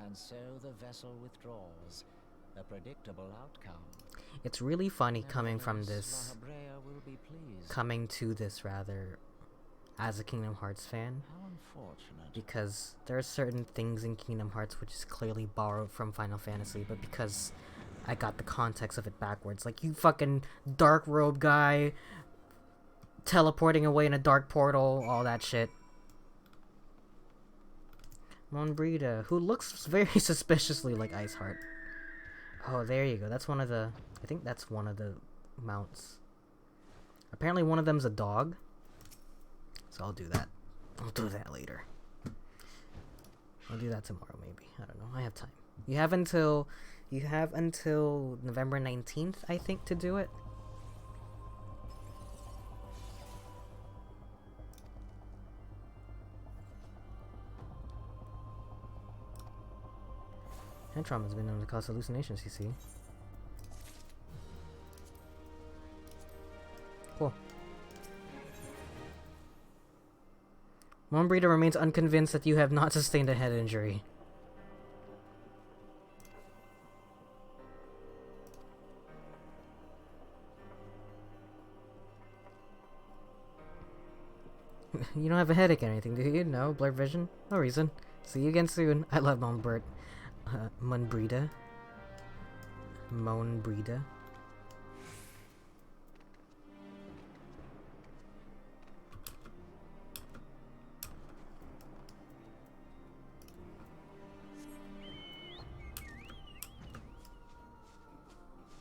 And so the vessel withdraws. A predictable outcome. It's really funny coming from this, Lahabrea will be pleased. coming to this rather, as a Kingdom Hearts fan. How unfortunate. Because there are certain things in Kingdom Hearts which is clearly borrowed from Final Fantasy, but because I got the context of it backwards. Like, you fucking dark robe guy, teleporting away in a dark portal, all that shit. Monbrita, who looks very suspiciously like Iceheart. Oh, there you go. That's one of the... I think that's one of the mounts. Apparently one of them's a dog. So I'll do that. I'll do that later. I'll do that tomorrow, maybe. I don't know. I have time. You have until November 19th, I think, to do it. Head trauma has been known to cause hallucinations, you see. Cool. Monbrita remains unconvinced that you have not sustained a head injury. You don't have a headache or anything, do you? No? Blurred vision? No reason. See you again soon. I love Monbrita. Monbrita. Monbrita.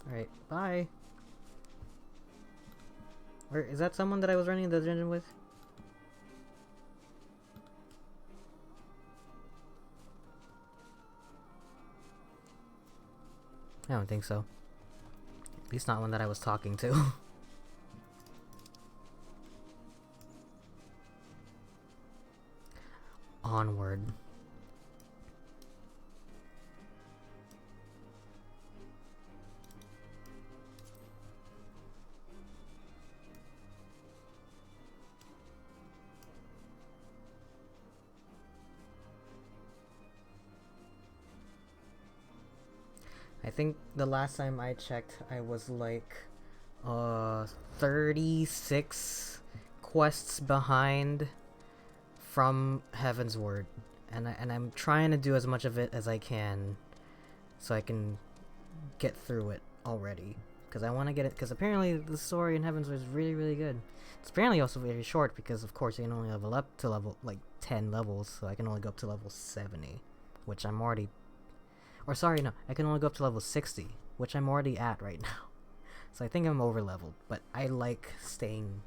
Alright, bye. Or is that someone that I was running the dungeon with? I don't think so. At least not one that I was talking to. Onward. I think the last time I checked, I was like 36 quests behind from Heaven's Word, and I'm trying to do as much of it as I can so I can get through it already, because I want to get it, because apparently the story in Heaven's Word is really, really good. It's apparently also very short, because of course you can only level up to level, like, 10 levels, so I can only go up to level 70, which I'm already, or sorry, no, I can only go up to level 60, which I'm already at right now. So I think I'm over-leveled, but I like staying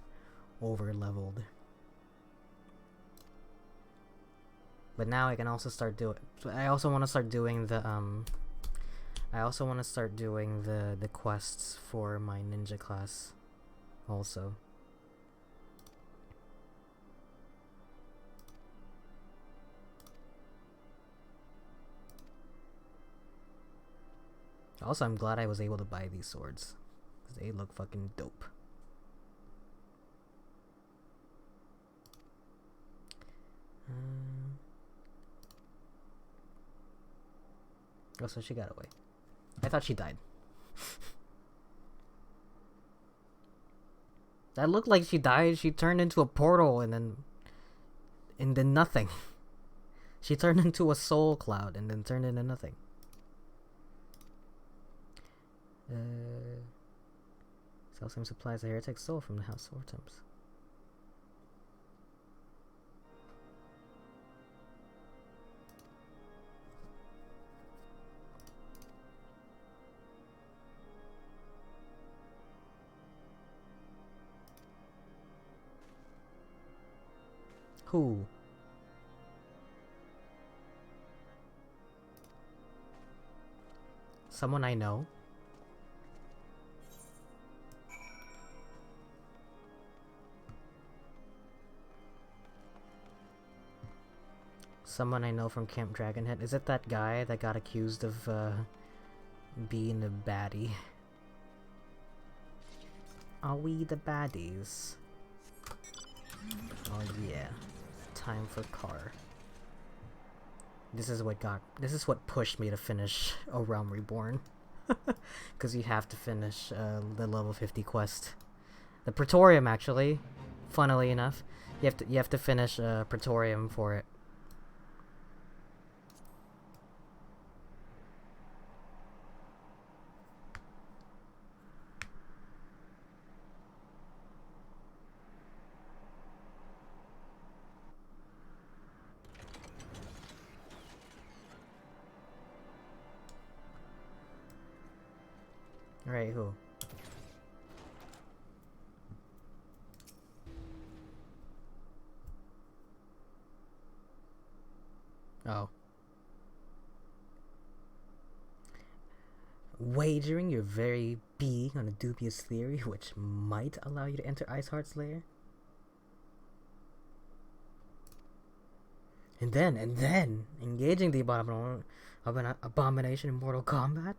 over-leveled. But now I can also start doing, I also want to start doing the, the quests for my ninja class, also. Also, I'm glad I was able to buy these swords, because they look fucking dope. Oh, so she got away. I thought she died. That looked like she died. She turned into a portal and then nothing. She turned into a soul cloud and then turned into nothing. Sell some supplies the heretic stole from the House of Hortons. Who? Someone I know? Someone I know from Camp Dragonhead. Is it that guy that got accused of being a baddie? Are we the baddies? Oh yeah. Time for car. This is what pushed me to finish A Realm Reborn. Cause you have to finish the level 50 quest. The Praetorium, actually. Funnily enough. You have to finish Praetorium for it. Right, who? Oh. Wagering your very being on a dubious theory which might allow you to enter Iceheart's lair? And then, engaging the abomination in Mortal Kombat?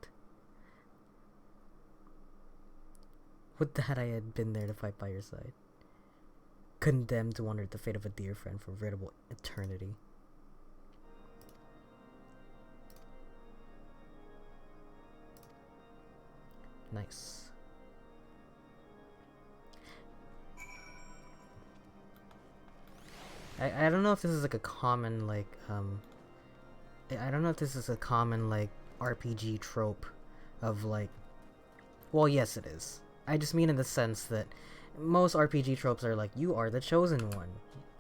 Would that I had been there to fight by your side. Condemned to wander the fate of a dear friend for veritable eternity. Nice. I don't know if this is like a common like I don't know if this is a common like RPG trope of like, well, yes it is. I just mean in the sense that most RPG tropes are like, you are the chosen one.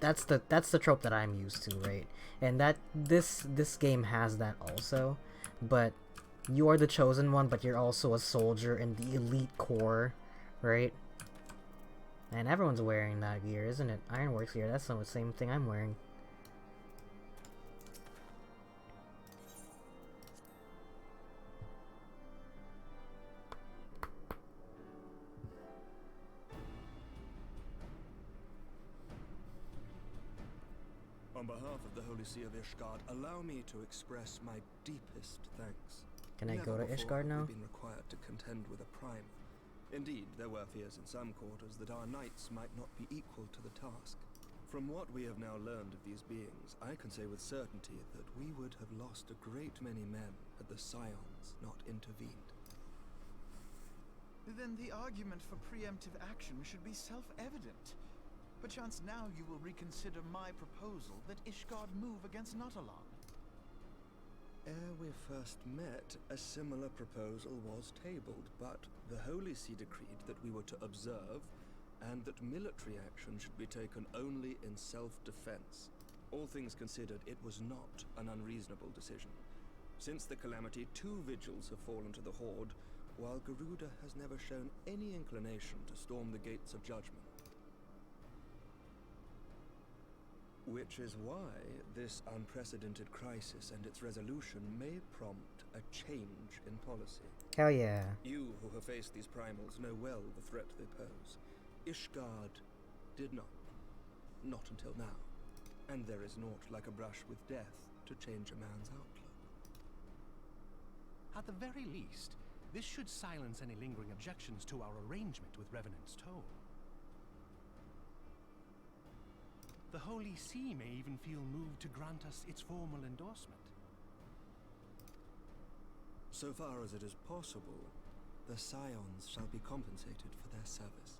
That's the trope that I'm used to, right? And that this game has that also, but you are the chosen one, but you're also a soldier in the elite corps, right? And everyone's wearing that gear, isn't it? Ironworks gear, that's the same thing I'm wearing. On behalf of the Holy See of Ishgard, allow me to express my deepest thanks. Can I Never go to before Ishgard now? have we been required to contend with a primer. Indeed, there were fears in some quarters that our knights might not be equal to the task. From what we have now learned of these beings, I can say with certainty that we would have lost a great many men had the Scions not intervened. Then the argument for preemptive action should be self-evident. Perchance now you will reconsider my proposal that Ishgard move against Nautalon. Ere we first met, a similar proposal was tabled, but the Holy See decreed that we were to observe, and that military action should be taken only in self-defense. All things considered, it was not an unreasonable decision. Since the calamity, 2 vigils have fallen to the Horde, while Garuda has never shown any inclination to storm the gates of judgment. Which is why this unprecedented crisis and its resolution may prompt a change in policy. Hell yeah. You who have faced these primals know well the threat they pose. Ishgard did not. Not until now. And there is naught like a brush with death to change a man's outlook. At the very least, this should silence any lingering objections to our arrangement with Revenant's Toll. The Holy See may even feel moved to grant us its formal endorsement. So far as it is possible, the Scions shall be compensated for their service.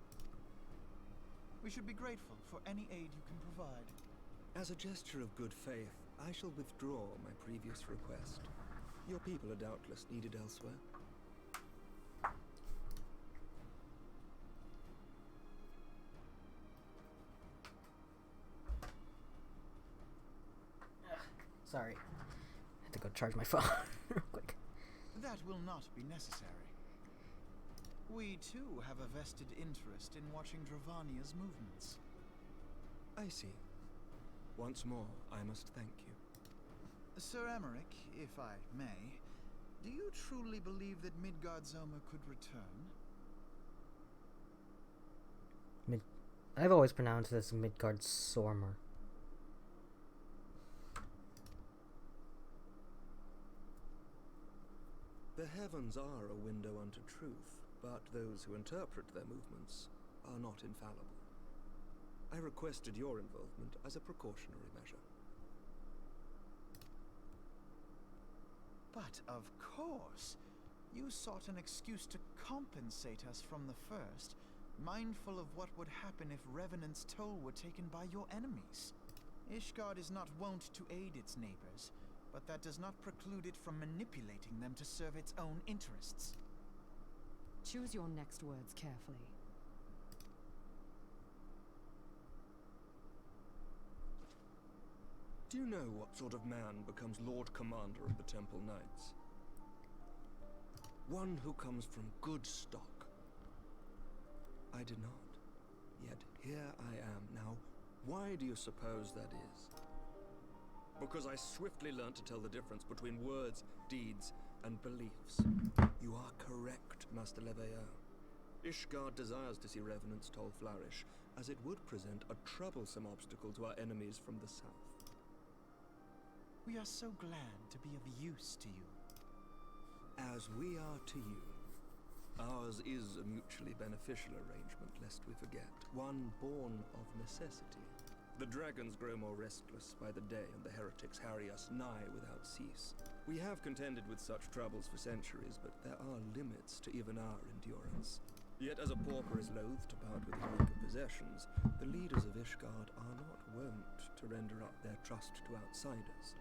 We should be grateful for any aid you can provide. As a gesture of good faith, I shall withdraw my previous request. Your people are doubtless needed elsewhere. Sorry. I had to go charge my phone real quick. That will not be necessary. We too have a vested interest in watching Dravania's movements. I see. Once more, I must thank you. Sir Emmerich, if I may, do you truly believe that Midgard Swarmer could return? I've always pronounced this Midgard Swarmer. The heavens are a window unto truth, but those who interpret their movements are not infallible. I requested your involvement as a precautionary measure. But of course, you sought an excuse to compensate us from the first, mindful of what would happen if Revenant's Toll were taken by your enemies. Ishgard is not wont to aid its neighbors, but that does not preclude it from manipulating them to serve its own interests. Choose your next words carefully. Do you know what sort of man becomes Lord Commander of the Temple Knights? One who comes from good stock. I did not. Yet here I am now. Why do you suppose that is? Because I swiftly learned to tell the difference between words, deeds, and beliefs. You are correct, Master Leveilleur. Ishgard desires to see Revenant's Toll flourish, as it would present a troublesome obstacle to our enemies from the south. We are so glad to be of use to you. As we are to you. Ours is a mutually beneficial arrangement, lest we forget. One born of necessity. The dragons grow more restless by the day, and the heretics harry us nigh without cease. We have contended with such troubles for centuries, but there are limits to even our endurance. Yet as a pauper is loath to part with his meager possessions, the leaders of Ishgard are not wont to render up their trust to outsiders.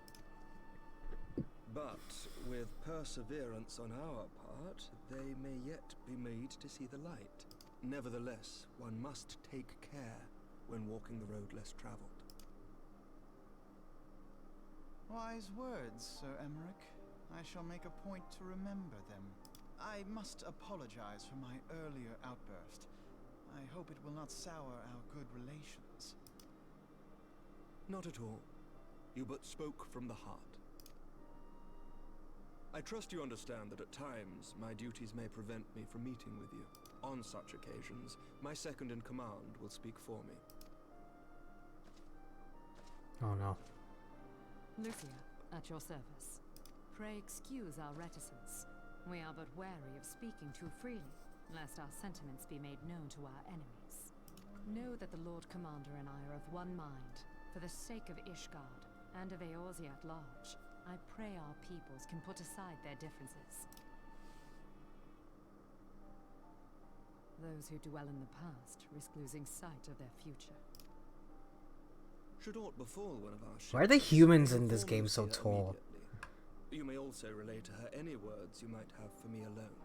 But with perseverance on our part, they may yet be made to see the light. Nevertheless, one must take care when walking the road less traveled. Wise words, Sir Emmerich. I shall make a point to remember them. I must apologize for my earlier outburst. I hope it will not sour our good relations. Not at all. You but spoke from the heart. I trust you understand that at times my duties may prevent me from meeting with you. On such occasions, my second-in-command will speak for me. Oh no. Lucia, at your service. Pray excuse our reticence. We are but wary of speaking too freely, lest our sentiments be made known to our enemies. Know that the Lord Commander and I are of one mind. For the sake of Ishgard, and of Eorzea at large, I pray our peoples can put aside their differences. Those who dwell in the past risk losing sight of their future. Should aught befall one of our ships, Why are the humans in this inform game so Lucia tall? immediately. You may also relay to her any words you might have for me alone.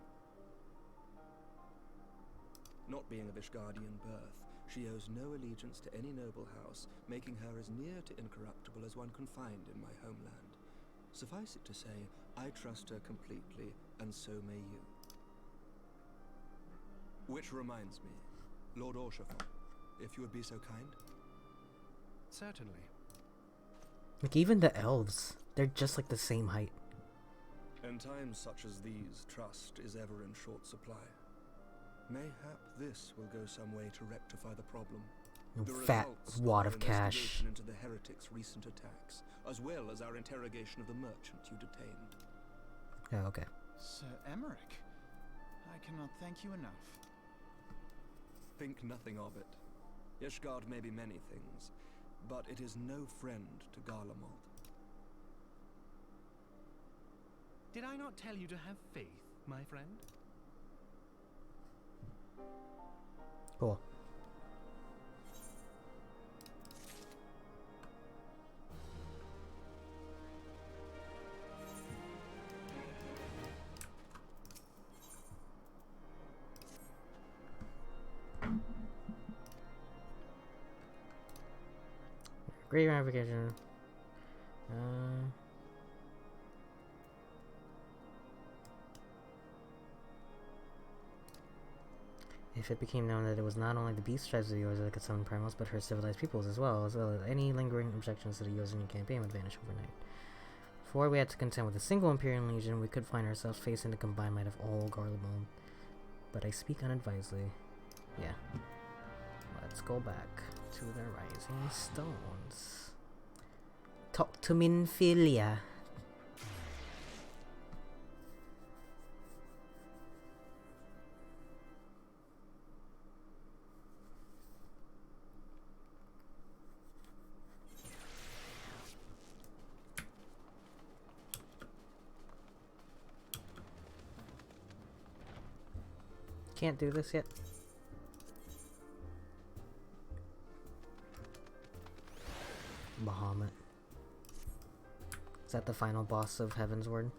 Not being of Ishgardian birth, she owes no allegiance to any noble house, making her as near to incorruptible as one can find in my homeland. Suffice it to say, I trust her completely, and so may you. Which reminds me, Lord Orshafon, if you would be so kind. Certainly. Like, even the elves, they're just like the same height. In times such as these, trust is ever in short supply. Mayhap this will go some way to rectify the problem. No The fat results wad our of cash. investigation into the heretics' recent attacks, as well as our interrogation of the merchant you detained. Oh, okay. Sir Emmerich, I cannot thank you enough. Think nothing of it. Ishgard may be many things, but it is no friend to Garlemald. Did I not tell you to have faith, my friend? Cool. Great ramification. If it became known that it was not only the beast tribes of the Eorzea that could summon primals, but her civilized peoples as well as any lingering objections to the Eorzean campaign would vanish overnight. Before we had to contend with a single Imperial Legion, we could find ourselves facing the combined might of all Garlemald. But I speak unadvisedly. Yeah. Let's go back to the Rising Stones. Talk to Minfilia. Can't do this yet. Bahamut. Is that the final boss of Heaven's Word?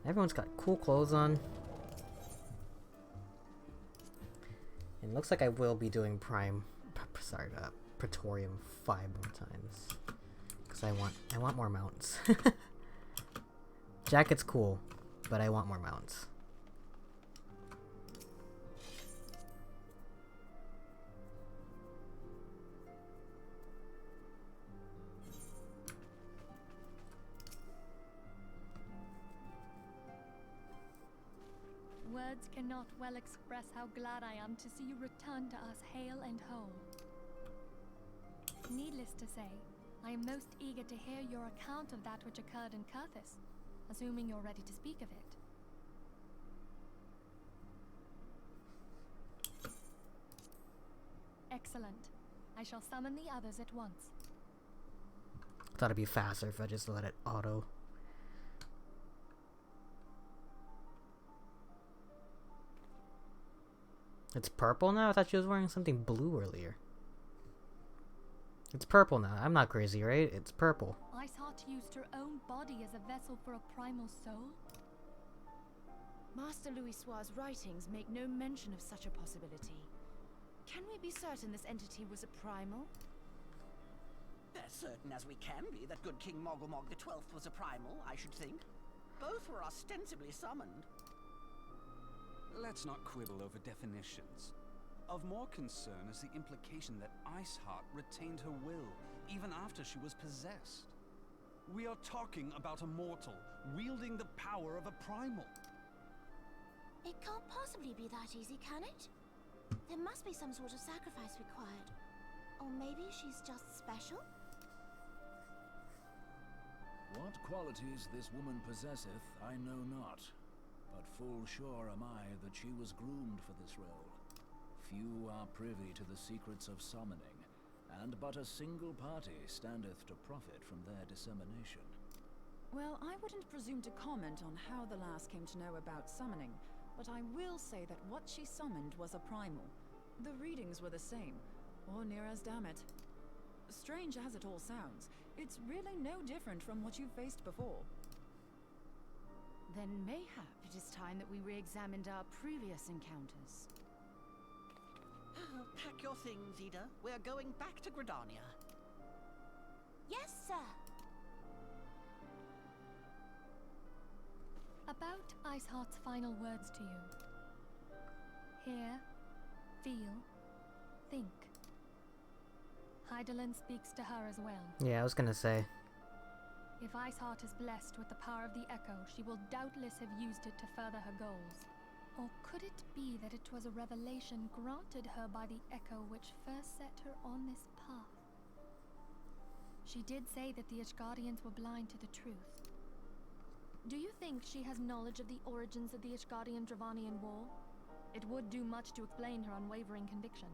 Everyone's got cool clothes on. It looks like I will be doing Praetorium 5 more times. Because I want more mounts. Jacket's cool, but I want more mounts. Words cannot well express how glad I am to see you return to us hale and whole. Needless to say, I am most eager to hear your account of that which occurred in Kurthis, assuming you're ready to speak of it. Excellent. I shall summon the others at once. Thought it'd be faster if I just let it auto. It's purple now? I thought she was wearing something blue earlier. It's purple now. I'm not crazy, right? It's purple. Iceheart used her own body as a vessel for a primal soul? Master Louisoir's writings make no mention of such a possibility. Can we be certain this entity was a primal? As certain as we can be that good King Mogulmog the 12th was a primal, I should think. Both were ostensibly summoned. Let's not quibble over definitions. Of more concern is the implication that Iceheart retained her will, even after she was possessed. We are talking about a mortal, wielding the power of a primal. It can't possibly be that easy, can it? There must be some sort of sacrifice required. Or maybe she's just special? What qualities this woman possesseth, I know not. But full sure am I that she was groomed for this role. few are privy to the secrets of summoning, and but a single party standeth to profit from their dissemination. Well, I wouldn't presume to comment on how the lass came to know about summoning, but I will say that what she summoned was a primal. The readings were the same, or near as damn it. Strange as it all sounds, it's really no different from what you've faced before. Then mayhap it is time that we re-examined our previous encounters. Pack your things, Ida. We're going back to Gridania. Yes, sir. About Iceheart's final words to you. Hear, feel, think. Hydaelyn speaks to her as well. Yeah, I was gonna say. If Iceheart is blessed with the power of the Echo, she will doubtless have used it to further her goals. Or could it be that it was a revelation granted her by the Echo which first set her on this path? She did say that the Ishgardians were blind to the truth. Do you think she has knowledge of the origins of the Ishgardian-Dravanian War? It would do much to explain her unwavering conviction.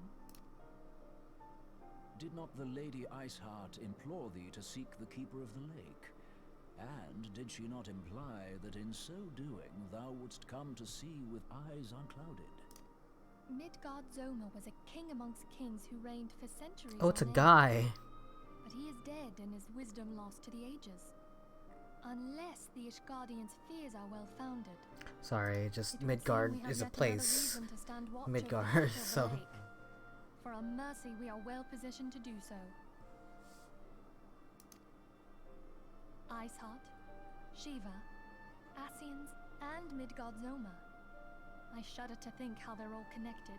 Did not the Lady Iceheart implore thee to seek the Keeper of the Lake? And did she not imply that in so doing thou wouldst come to see with eyes unclouded? Midgard Swarmer was a king amongst kings who reigned for centuries. Oh, it's a on guy. Earth. But he is dead and his wisdom lost to the ages. Unless the Ishgardians' fears are well founded. Sorry, just Midgard is a place. Midgard, so. For our mercy, we are well positioned to do so. Iceheart, Shiva, Ascians, and Midgard Swarmer. I shudder to think how they're all connected.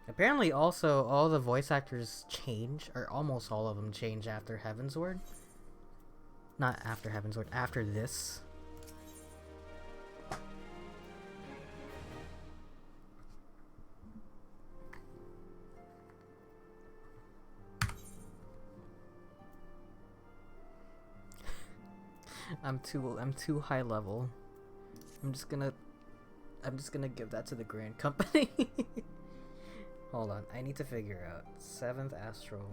Apparently, also, all the voice actors change, or almost all of them change after Heavensward. Not after Heavensward, after this. I'm too high level. I'm just gonna give that to the Grand Company. Hold on, I need to figure out 7th Astral.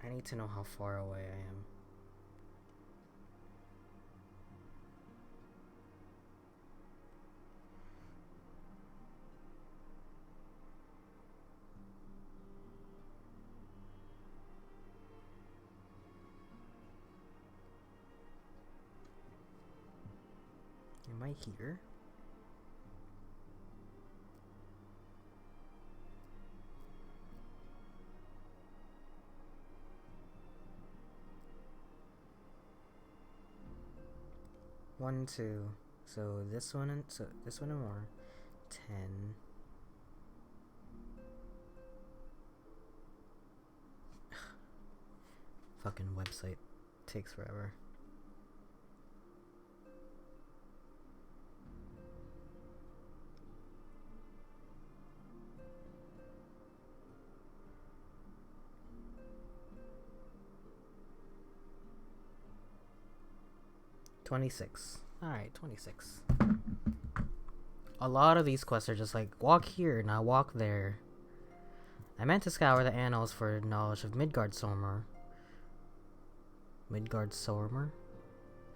I need to know how far away I am. Am I here? One, two. So this one and more. 10. Fucking website takes forever. $26. Alright, 26. A lot of these quests are just like, walk here, now walk there. I meant to scour the annals for knowledge of Midgard Swarmer. Midgard Swarmer?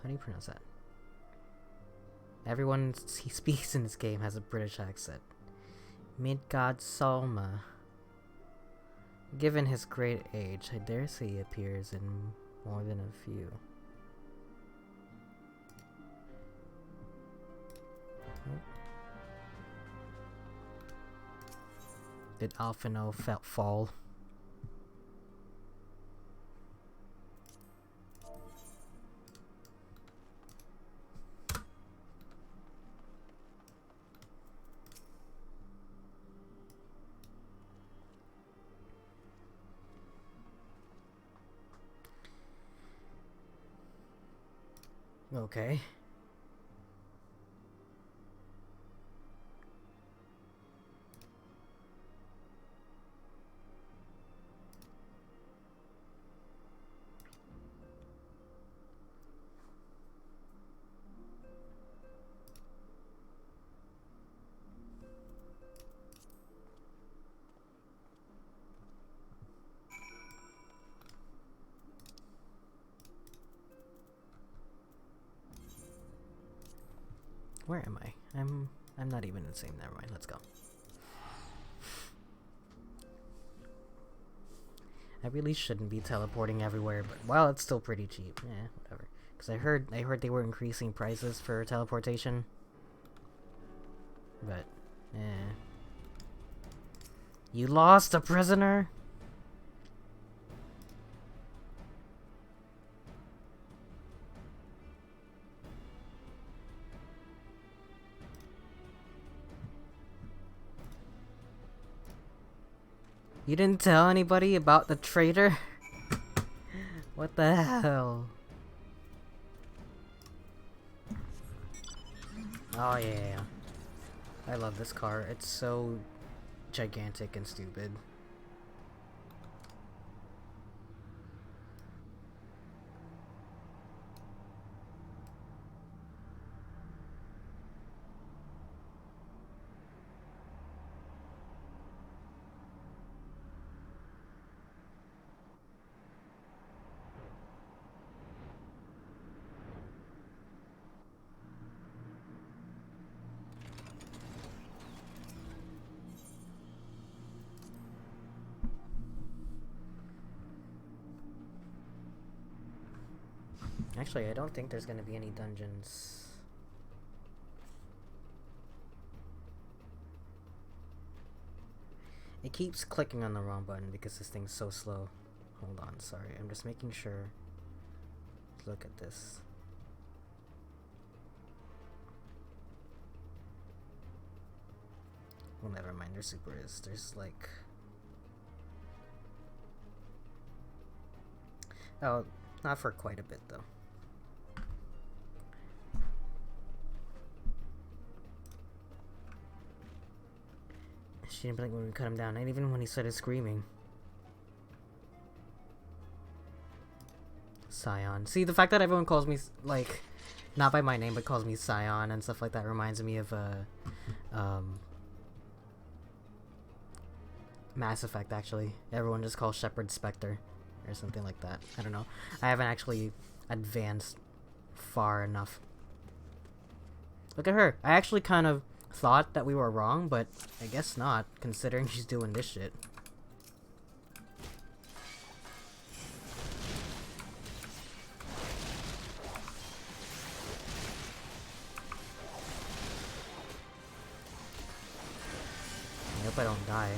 How do you pronounce that? Everyone he speaks in this game has a British accent. Midgard Swarmer. Given his great age, I dare say he appears in more than a few. Did Alphino fall? Okay. Where am I? I'm not even insane. Never mind. Let's go. I really shouldn't be teleporting everywhere, but well, it's still pretty cheap. Yeah, whatever. Because I heard they were increasing prices for teleportation. But, eh. You lost a prisoner? You didn't tell anybody about the traitor? What the hell? Oh yeah. I love this car. It's so gigantic and stupid. Actually, I don't think there's gonna be any dungeons. It keeps clicking on the wrong button because this thing's so slow. Hold on, sorry. I'm just making sure. Look at this. Well, never mind. There super is. There's like... Oh, not for quite a bit though. She didn't blink when we cut him down, and even when he started screaming. Scion. See, the fact that everyone calls me, like, not by my name, but calls me Scion and stuff like that reminds me of, Mass Effect, actually. Everyone just calls Shepard Spectre, or something like that. I don't know. I haven't actually advanced far enough. Look at her. I actually kind of thought that we were wrong, but I guess not, considering she's doing this shit. I hope I don't die.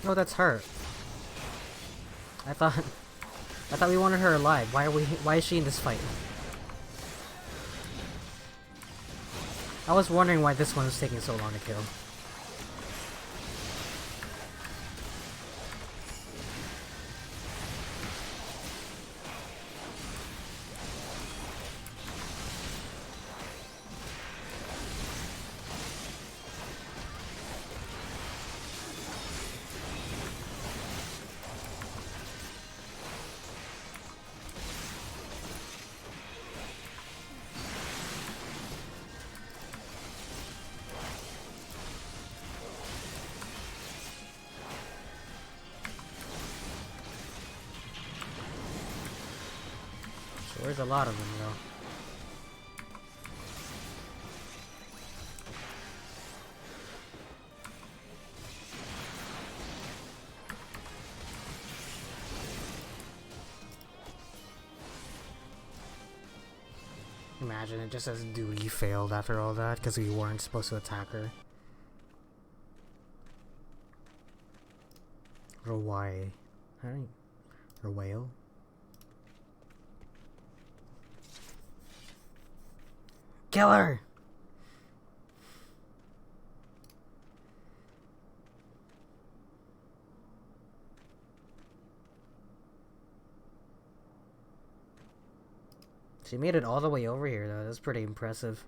Oh, that's her. I thought we wanted her alive. Why is she in this fight? I was wondering why this one was taking so long to kill. There's a lot of them, though. Imagine it just says duty failed after all that because we weren't supposed to attack her. Or why? Or whale? Kill her! She made it all the way over here, though. That's pretty impressive.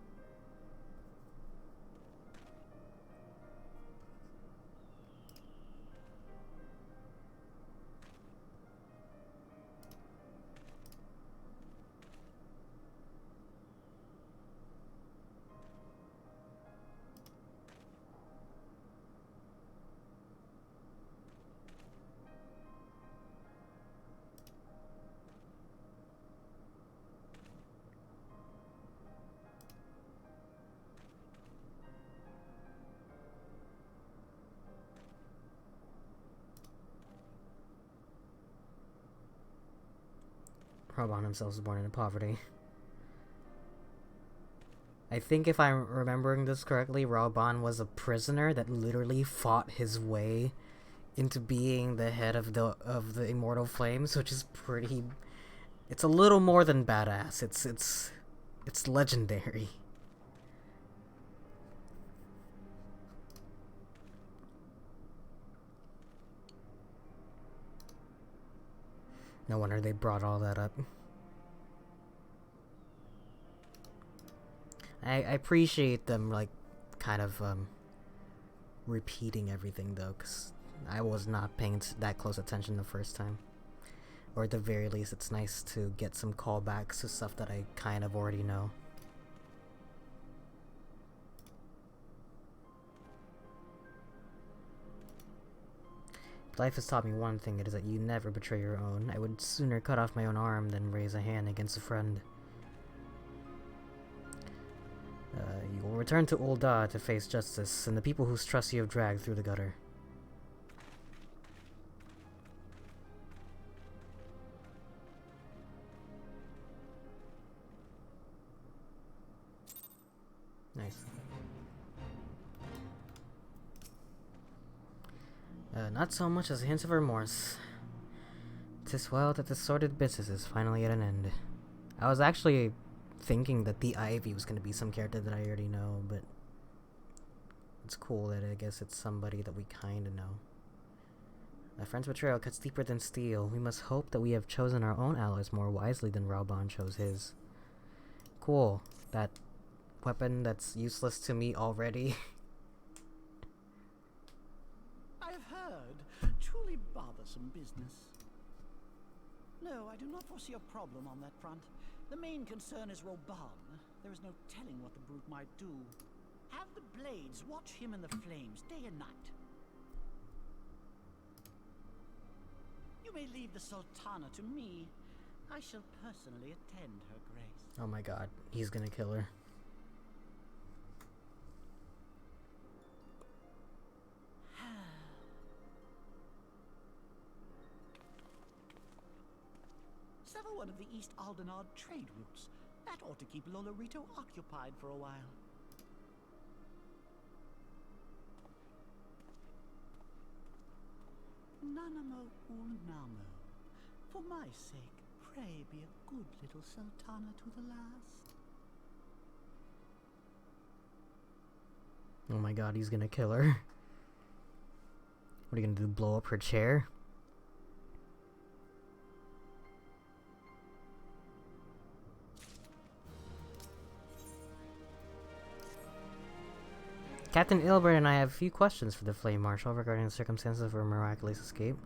Raban himself was born into poverty. I think if I'm remembering this correctly, Raban was a prisoner that literally fought his way into being the head of the Immortal Flames, which is pretty... It's a little more than badass. It's legendary. No wonder they brought all that up. I appreciate them, like, kind of, repeating everything, though, because I was not paying that close attention the first time. Or at the very least, it's nice to get some callbacks to stuff that I kind of already know. Life has taught me one thing, it is that you never betray your own. I would sooner cut off my own arm than raise a hand against a friend. You will return to Ul'dah to face justice, and the people whose trust you have dragged through the gutter. Nice. Not so much as a hint of remorse. 'Tis well that the sordid business is finally at an end. I was actually thinking that the Ivy was going to be some character that I already know, but it's cool that I guess it's somebody that we kind of know. My friend's betrayal cuts deeper than steel. We must hope that we have chosen our own allies more wisely than Raban chose his. Cool. That weapon that's useless to me already. I've heard. Truly bothersome business. No, I do not foresee a problem on that front. The main concern is Raban. There is no telling what the brute might do. Have the blades watch him in the flames day and night. You may leave the Sultana to me. I shall personally attend her grace. Oh my god, he's gonna kill her. Sever one of the East Aldenard trade routes. That ought to keep Lolorito occupied for a while. Nanamo Ulnamo. For my sake, pray be a good little Sultana to the last. Oh my god, he's gonna kill her. What are you gonna do, blow up her chair? Captain Ilbert and I have a few questions for the Flame Marshal regarding the circumstances of her miraculous escape.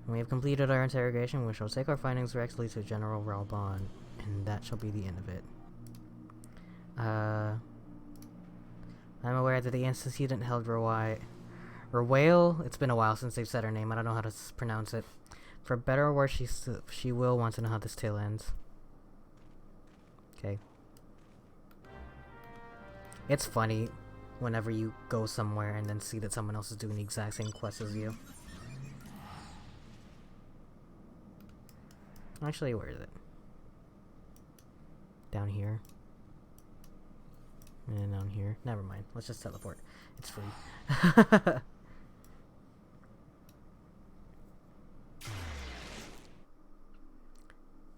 When we have completed our interrogation, we shall take our findings directly to General Raban, and that shall be the end of it. I'm aware that the antecedent held Rwale. It's been a while since they've said her name. I don't know how to pronounce it. For better or worse, she will want to know how this tale ends. Okay. It's funny whenever you go somewhere and then see that someone else is doing the exact same quest as you. Actually, where is it? Down here. And down here. Never mind. Let's just teleport. It's free.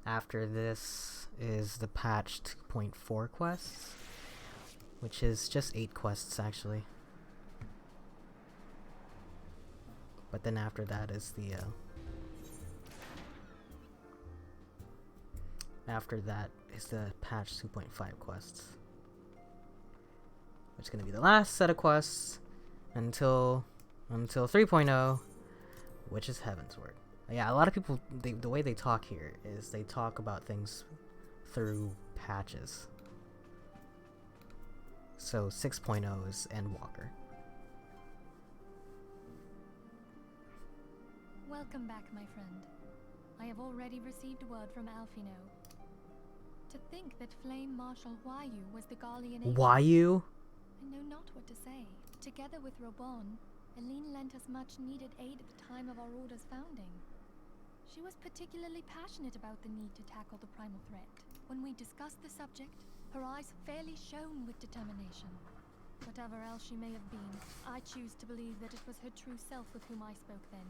After this is the patch 2.4 quests, which is just 8 quests actually. But then after that is the patch 2.5 quests, which is gonna be the last set of quests until 3.0, which is Heavensward. Yeah, a lot of people, the way they talk here is they talk about things through patches. So 6.0 is Endwalker. Welcome back, my friend. I have already received word from Alfino. To think that Flame Marshal Wayu was the Garlean agent. Wayu? I know not what to say. Together with Robon, Eline lent us much needed aid at the time of our order's founding. She was particularly passionate about the need to tackle the primal threat. When we discussed the subject, her eyes fairly shone with determination. Whatever else she may have been, I choose to believe that it was her true self with whom I spoke then.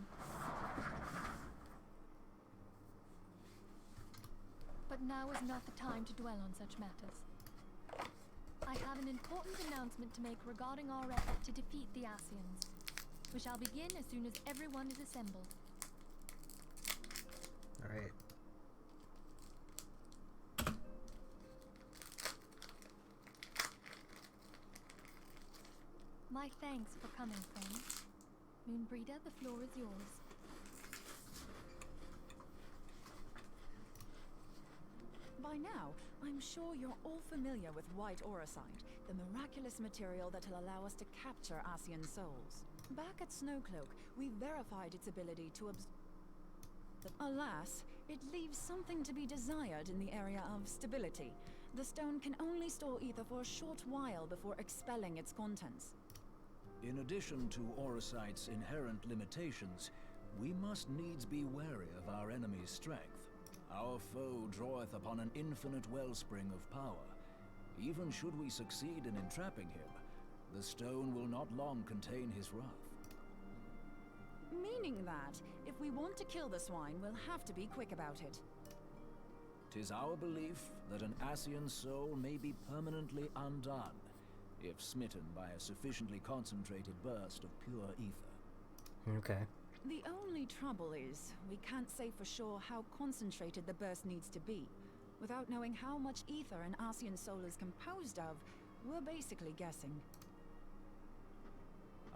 But now is not the time to dwell on such matters. I have an important announcement to make regarding our effort to defeat the Asians. We shall begin as soon as everyone is assembled. Alright. My thanks for coming, friend. Moonbreeder, the floor is yours. By now, I'm sure you're all familiar with white aurosite, the miraculous material that'll allow us to capture Asian souls. Back at Snowcloak, we verified its ability to Alas, it leaves something to be desired in the area of stability. The stone can only store ether for a short while before expelling its contents. In addition to aurosite's inherent limitations, we must needs be wary of our enemy's strength. Our foe draweth upon an infinite wellspring of power. Even should we succeed in entrapping him, the stone will not long contain his wrath. Meaning that, if we want to kill the swine, we'll have to be quick about it. 'Tis our belief that an Asian soul may be permanently undone, if smitten by a sufficiently concentrated burst of pure ether. Okay. The only trouble is, we can't say for sure how concentrated the burst needs to be. Without knowing how much ether an Asian soul is composed of, we're basically guessing.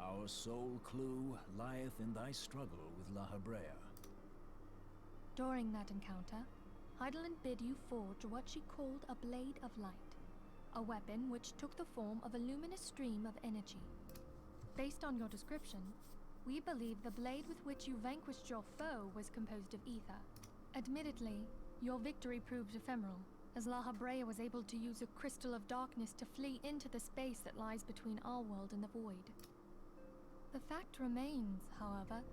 Our sole clue lieth in thy struggle with La Habrea. During that encounter, Heidelin bid you forge what she called a Blade of Light, a weapon which took the form of a luminous stream of energy. Based on your description, we believe the blade with which you vanquished your foe was composed of ether. Admittedly, your victory proved ephemeral, as La Habrea was able to use a crystal of darkness to flee into the space that lies between our world and the void. The fact remains, however,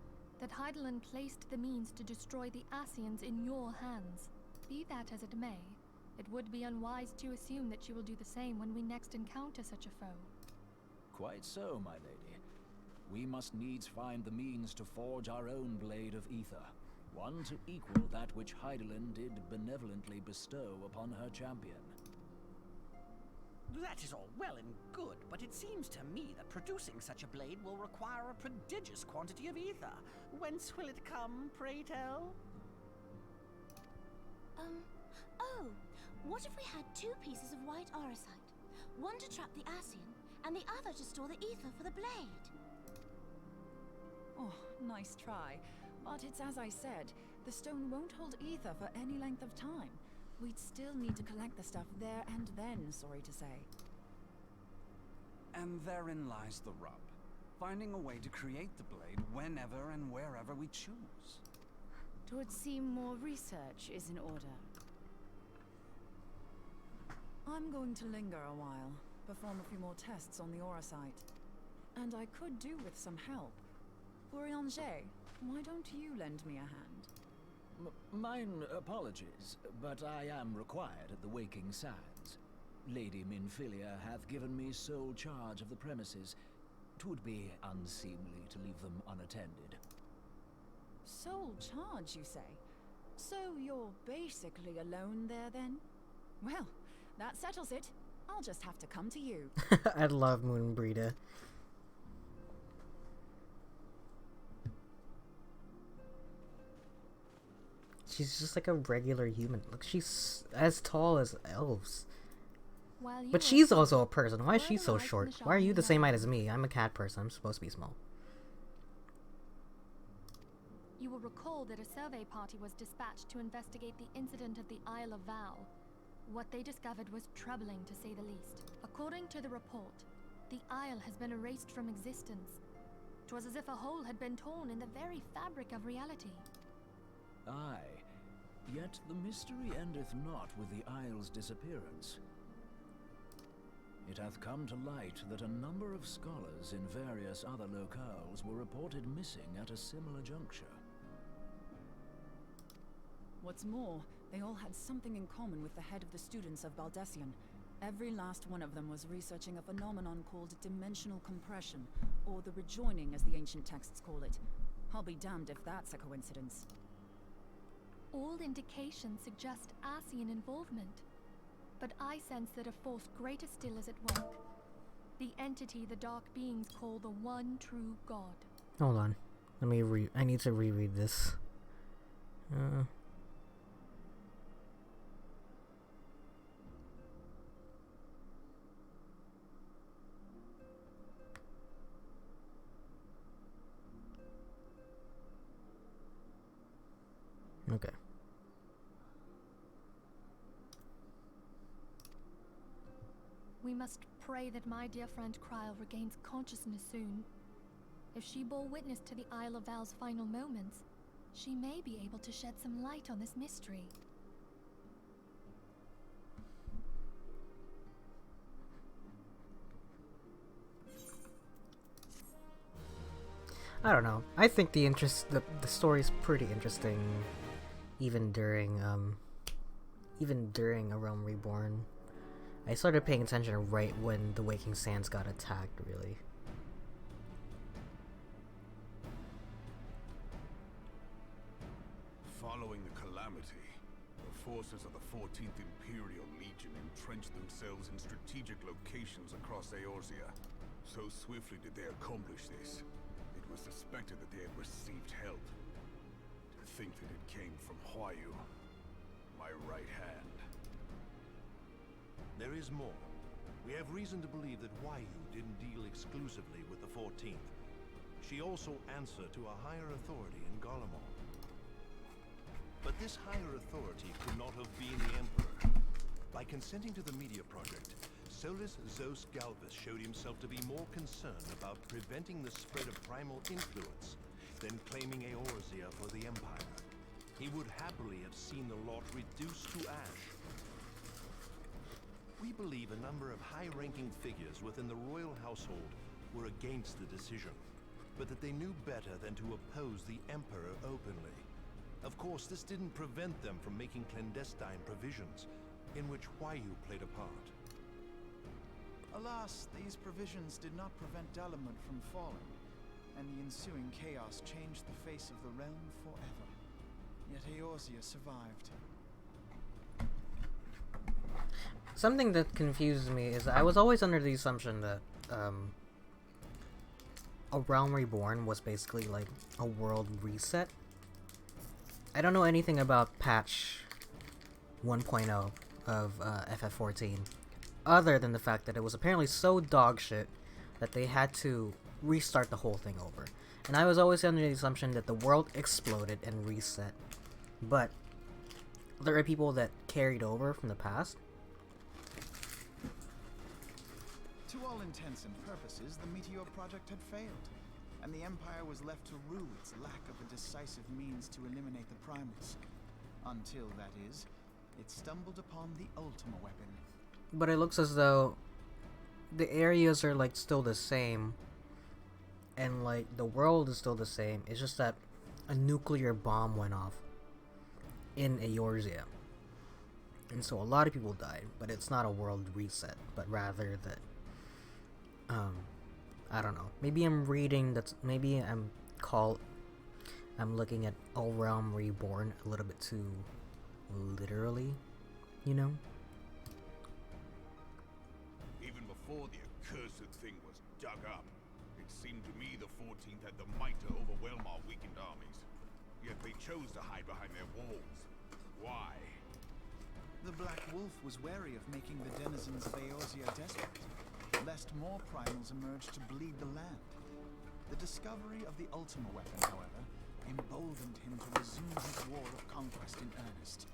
that Heidelin placed the means to destroy the Asians in your hands. Be that as it may, it would be unwise to assume that she will do the same when we next encounter such a foe. Quite so, my lady. We must needs find the means to forge our own blade of ether, one to equal that which Heidelin did benevolently bestow upon her champion. That is all well and good, but it seems to me that producing such a blade will require a prodigious quantity of ether. Whence will it come, pray tell? Oh, what if we had 2 pieces of white aurosite? One to trap the Asian, and the other to store the ether for the blade. Oh, nice try. But it's as I said, the stone won't hold ether for any length of time. We'd still need to collect the stuff there and then, sorry to say. And therein lies the rub. Finding a way to create the blade whenever and wherever we choose. It would seem more research is in order. I'm going to linger a while, perform a few more tests on the aura site. And I could do with some help. Urianger, why don't you lend me a hand? Mine apologies, but I am required at the Waking Sands. Lady Minfilia hath given me sole charge of the premises. 'Twould be unseemly to leave them unattended. Sole charge, you say? So you're basically alone there, then? Well, that settles it. I'll just have to come to you. I love Moonbreeder. She's just like a regular human. Look, she's as tall as elves. But she's also a person. Why is she so short? Why are you the same height as me? I'm a cat person. I'm supposed to be small. You will recall that a survey party was dispatched to investigate the incident of the Isle of Val. What they discovered was troubling, to say the least. According to the report, the isle has been erased from existence. 'Twas as if a hole had been torn in the very fabric of reality. Aye, yet the mystery endeth not with the isle's disappearance. It hath come to light that a number of scholars in various other locales were reported missing at a similar juncture. What's more, they all had something in common with the head of the students of Baldessian. Every last one of them was researching a phenomenon called dimensional compression, or the rejoining as the ancient texts call it. I'll be damned if that's a coincidence. All indications suggest Ascian involvement, but I sense that a force greater still is at work. The entity the Dark Beings call the One True God. Hold on. I need to reread this. Okay. We must pray that my dear friend Kryle regains consciousness soon. If she bore witness to the Isle of Val's final moments, she may be able to shed some light on this mystery. I don't know. I think the story's pretty interesting, even during A Realm Reborn. I started paying attention right when the Waking Sands got attacked, really. Following the calamity, the forces of the 14th Imperial Legion entrenched themselves in strategic locations across Eorzea. So swiftly did they accomplish this, it was suspected that they had received help. To think that it came from Huayu, my right hand. There is more. We have reason to believe that Huayu didn't deal exclusively with the 14th. She also answered to a higher authority in Garlemald. But this higher authority could not have been the Emperor. By consenting to the media project, Solus Zos Galvus showed himself to be more concerned about preventing the spread of primal influence than claiming Eorzea for the Empire. He would happily have seen the lot reduced to ash. We believe a number of high-ranking figures within the royal household were against the decision, but that they knew better than to oppose the Emperor openly. Of course, this didn't prevent them from making clandestine provisions, in which Huayu played a part. Alas, these provisions did not prevent Dalamut from falling, and the ensuing chaos changed the face of the realm forever. Yet Eorzea survived. Something that confused me is I was always under the assumption that A Realm Reborn was basically like a world reset. I don't know anything about patch 1.0 of FF14, other than the fact that it was apparently so dogshit that they had to restart the whole thing over. And I was always under the assumption that the world exploded and reset. But there are people that carried over from the past. To all intents and purposes, the Meteor Project had failed, and the Empire was left to rue its lack of a decisive means to eliminate the primals. Until, that is, it stumbled upon the Ultima weapon, But it looks as though the areas are like still the same, and like the world is still the same. It's just that a nuclear bomb went off in Eorzea, and so a lot of people died. But it's not a world reset, but rather that I don't know. Maybe I'm reading that's maybe I'm looking at All Realm Reborn a little bit too literally, you know? Even before the accursed thing was dug up, it seemed to me the 14th had the might to overwhelm our weakened armies. Yet they chose to hide behind their walls. Why? The Black Wolf was wary of making the denizens of Eorzea desperate, lest more primals emerge to bleed the land. The discovery of the Ultima weapon, however, emboldened him to resume his war of conquest in earnest.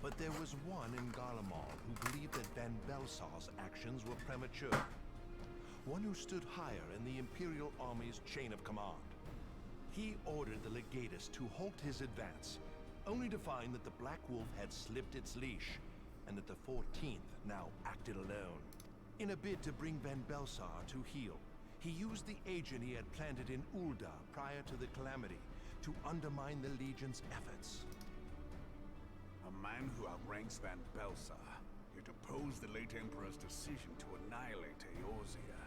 But there was one in Garlemald who believed that Van Belsar's actions were premature. One who stood higher in the Imperial Army's chain of command. He ordered the Legatus to halt his advance, only to find that the Black Wolf had slipped its leash, and that the 14th now acted alone. In a bid to bring Van Belsar to heel, he used the agent he had planted in Ul'dah prior to the Calamity to undermine the Legion's efforts. A man who outranks Van Belsar, yet opposed the late Emperor's decision to annihilate Eorzea.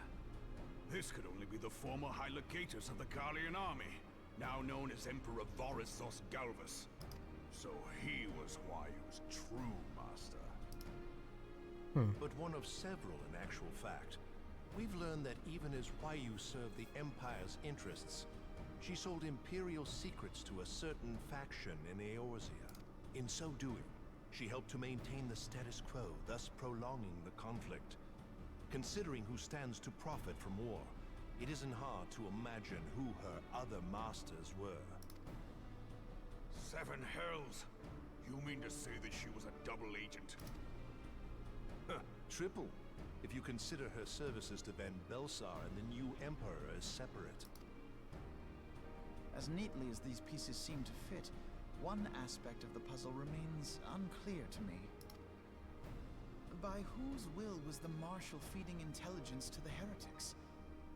This could only be the former High Legatus of the Garlean army, now known as Emperor Vorissos Galvus. So he was Huayu's true master. But one of several in actual fact. We've learned that even as Huayu served the Empire's interests, she sold Imperial secrets to a certain faction in Eorzea. In so doing, she helped to maintain the status quo, thus prolonging the conflict. Considering who stands to profit from war, it isn't hard to imagine who her other masters were. Seven hells! You mean to say that she was a double agent? Triple, if you consider her services to Van Belsar and the new Emperor as separate. As neatly as these pieces seem to fit, one aspect of the puzzle remains unclear to me. By whose will was the Marshal feeding intelligence to the heretics?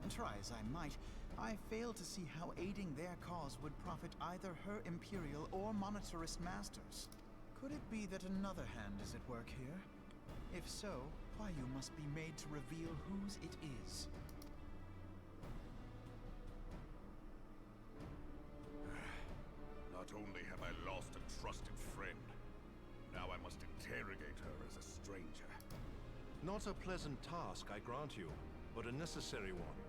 And try as I might, I fail to see how aiding their cause would profit either her Imperial or Monetarist masters. Could it be that another hand is at work here? If so, Huayu must be made to reveal whose it is. Not only have I lost a trusted friend, now I must interrogate her as a stranger. Not a pleasant task, I grant you, but a necessary one.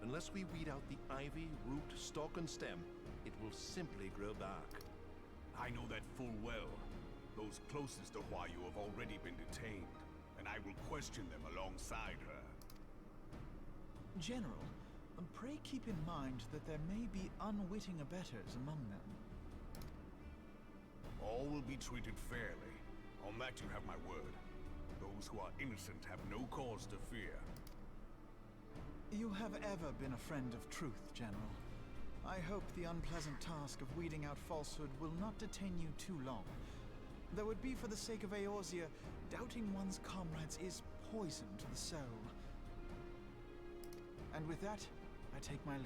Unless we weed out the ivy, root, stalk, and stem, it will simply grow back. I know that full well. Those closest to Huayu have already been detained, and I will question them alongside her. General, pray keep in mind that there may be unwitting abettors among them. All will be treated fairly. On that you have my word. Those who are innocent have no cause to fear. You have ever been a friend of truth, General. I hope the unpleasant task of weeding out falsehood will not detain you too long. Though it be for the sake of Eorzea, doubting one's comrades is poison to the soul. And with that, I take my leave.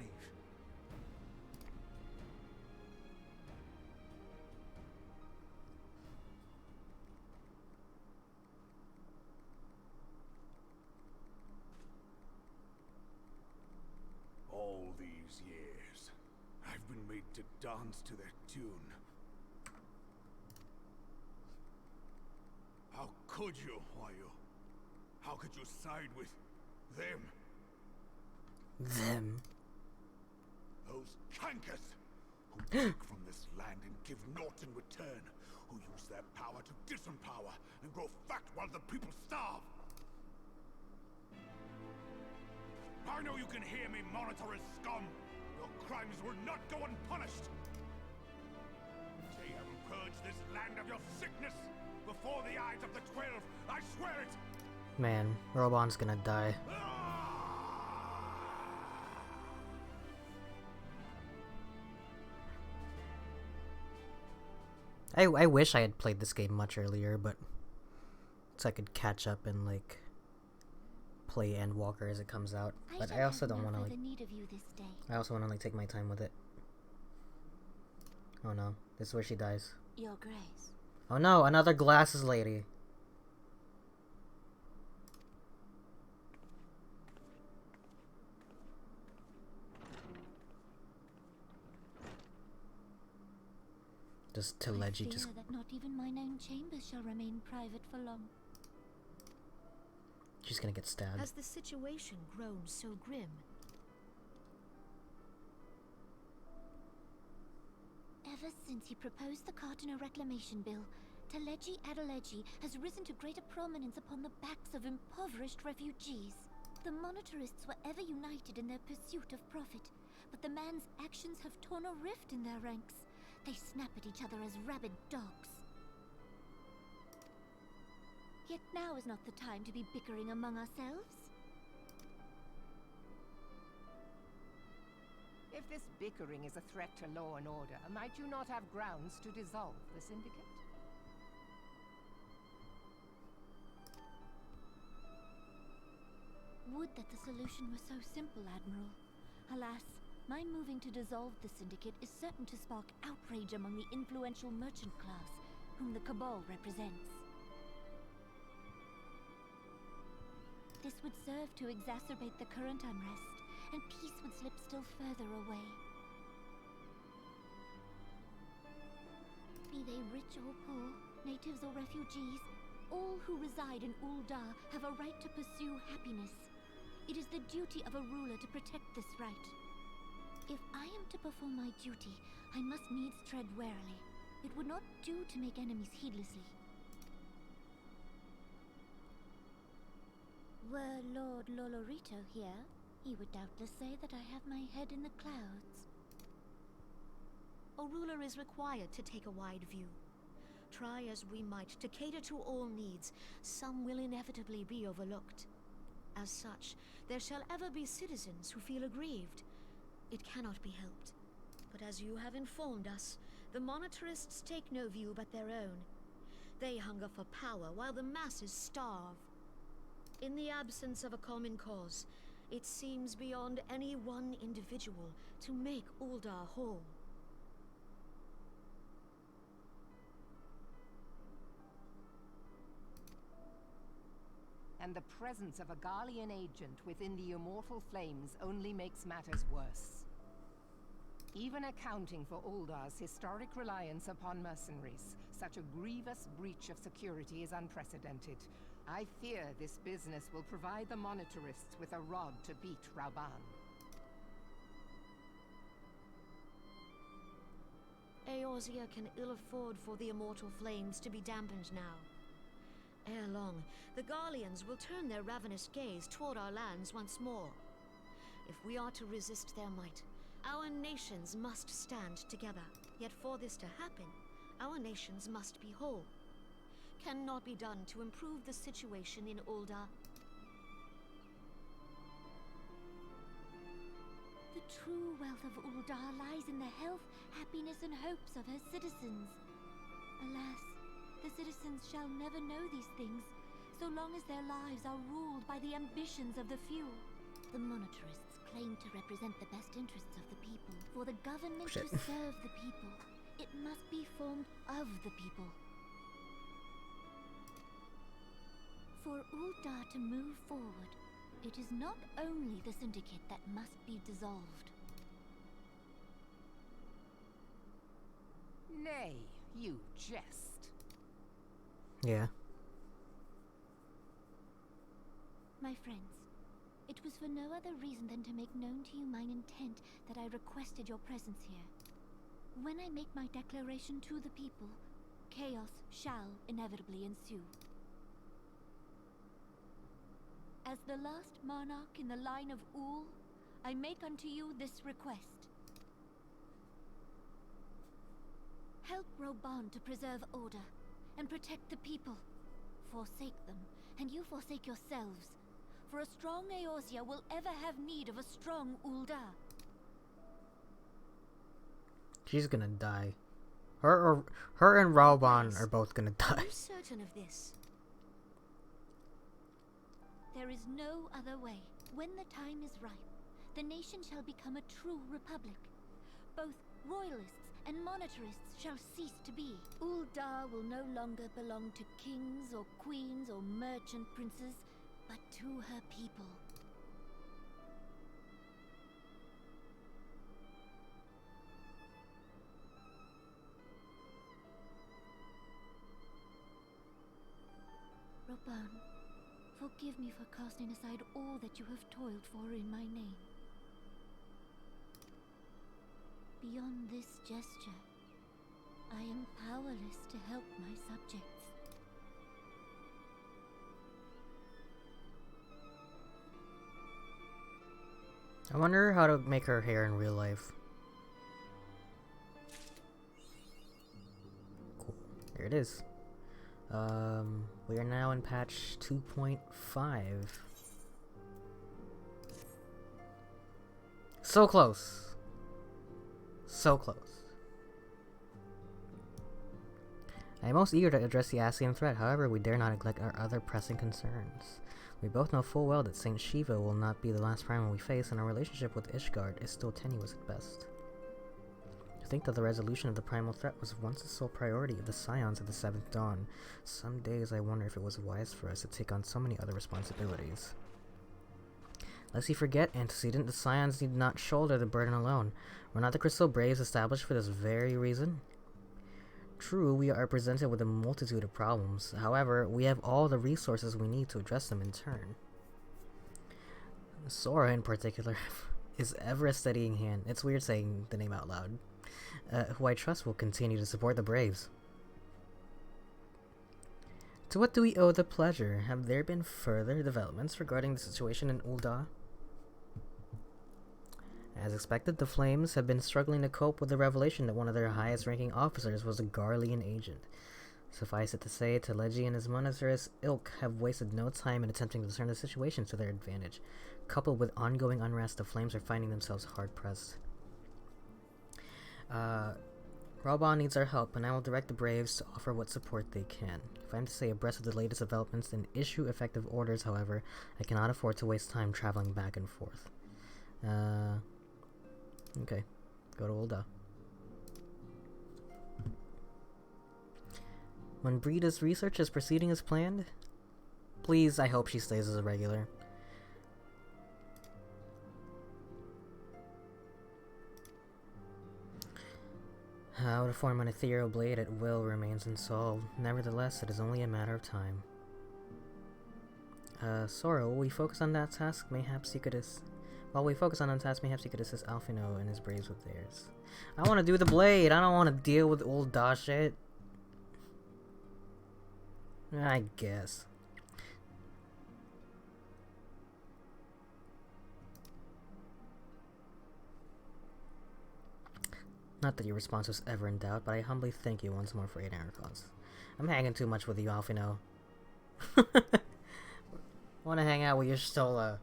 All these years, I've been made to dance to their tune. How could you, Huayu? How could you side with them? Them? Those cankers who take from this land and give naught in return, who use their power to disempower and grow fat while the people starve. I know you can hear me, Monetarist scum! Your crimes will not go unpunished! They will purge this land of your sickness before the eyes of the 12, I swear it! Man, Robon's gonna die. I wish I had played this game much earlier, but so I could catch up and like play Endwalker as it comes out. But I also don't want to like. I also want to like take my time with it. Oh no, this is where she dies. Your Grace. Oh no, another glasses lady. Just Teleji just. That not even mine own chambers shall remain private for long. She's gonna get stabbed. Has the situation grown so grim? Ever since he proposed the Cartiner Reclamation Bill, Teleji Adeleji has risen to greater prominence upon the backs of impoverished refugees. The monetarists were ever united in their pursuit of profit, but the man's actions have torn a rift in their ranks. They snap at each other as rabid dogs. Yet now is not the time to be bickering among ourselves. If this bickering is a threat to law and order, might you not have grounds to dissolve the Syndicate? Would that the solution were so simple, Admiral. Alas, my moving to dissolve the Syndicate is certain to spark outrage among the influential merchant class, whom the Cabal represents. This would serve to exacerbate the current unrest, and peace would slip still further away. Be they rich or poor, natives or refugees, all who reside in Uldar have a right to pursue happiness. It is the duty of a ruler to protect this right. If I am to perform my duty, I must needs tread warily. It would not do to make enemies heedlessly. Were Lord Lolorito here, he would doubtless say that I have my head in the clouds. A ruler is required to take a wide view. Try as we might to cater to all needs, some will inevitably be overlooked. As such, there shall ever be citizens who feel aggrieved. It cannot be helped. But as you have informed us, the monetarists take no view but their own. They hunger for power while the masses starve. In the absence of a common cause, it seems beyond any one individual to make Uldar whole. And the presence of a Garlean agent within the Immortal Flames only makes matters worse. Even accounting for Uldar's historic reliance upon mercenaries, such a grievous breach of security is unprecedented. I fear this business will provide the monetarists with a rod to beat Rauban. Eorzea can ill afford for the Immortal Flames to be dampened now. Ere long, the Garleans will turn their ravenous gaze toward our lands once more. If we are to resist their might, our nations must stand together. Yet for this to happen, our nations must be whole. Cannot be done to improve the situation in Uldar. The true wealth of Uldar lies in the health, happiness, and hopes of her citizens. Alas, the citizens shall never know these things, so long as their lives are ruled by the ambitions of the few. The monetarists claim to represent the best interests of the people. For the government to serve the people, it must be formed of the people. For Uldar to move forward, it is not only the Syndicate that must be dissolved. Nay, you jest. Yeah. My friends, it was for no other reason than to make known to you mine intent that I requested your presence here. When I make my declaration to the people, chaos shall inevitably ensue. As the last monarch in the line of Ul, I make unto you this request. Help Rauban to preserve order and protect the people. Forsake them, and you forsake yourselves. For a strong Eorzea will ever have need of a strong Uldar. She's gonna die. Her and Rauban are both gonna die. Are you certain of this? there is no other way. When the time is ripe, the nation shall become a true republic. Both royalists and monetarists shall cease to be. Uldar will no longer belong to kings or queens or merchant princes, but to her people. Roban, forgive me for casting aside all that you have toiled for in my name. Beyond this gesture, I am powerless to help my subjects. I wonder how to make her hair in real life. Cool. There it is. We are now in patch 2.5. So close. So close. I am most eager to address the Asian threat, however, we dare not neglect our other pressing concerns. We both know full well that Saint Shiva will not be the last primal we face, and our relationship with Ishgard is still tenuous at best. To think that the resolution of the primal threat was once the sole priority of the Scions of the Seventh Dawn, some days I wonder if it was wise for us to take on so many other responsibilities. Lest you forget, antecedent, the Scions need not shoulder the burden alone. Were not the Crystal Braves established for this very reason? True, we are presented with a multitude of problems. However, we have all the resources we need to address them in turn. Sora, in particular, is ever a steadying hand. It's weird saying the name out loud. Who I trust will continue to support the Braves. To what do we owe the pleasure? Have there been further developments regarding the situation in Ul'dah? As expected, the Flames have been struggling to cope with the revelation that one of their highest-ranking officers was a Garlean agent. Suffice it to say, Teleji and his monetarist ilk have wasted no time in attempting to turn the situation to their advantage. Coupled with ongoing unrest, the Flames are finding themselves hard-pressed. Roban needs our help, and I will direct the Braves to offer what support they can. If I am to stay abreast of the latest developments and issue effective orders, however, I cannot afford to waste time traveling back and forth. Okay. Go to Ul'dah. When Brida's research is proceeding as planned? Please, I hope she stays as a regular. How to form an ethereal blade at will remains unsolved. Nevertheless, it is only a matter of time. Sora, will we focus on that task? Mayhaps you could While we focus on that task, mayhaps you could assist Alphino and his Braves with theirs. I want to do the blade! I don't want to deal with Ul'dah shit. I guess. Not that your response was ever in doubt, but I humbly thank you once more for aiding our cause. I'm hanging too much with you, Alphino. Want to hang out with your Stola.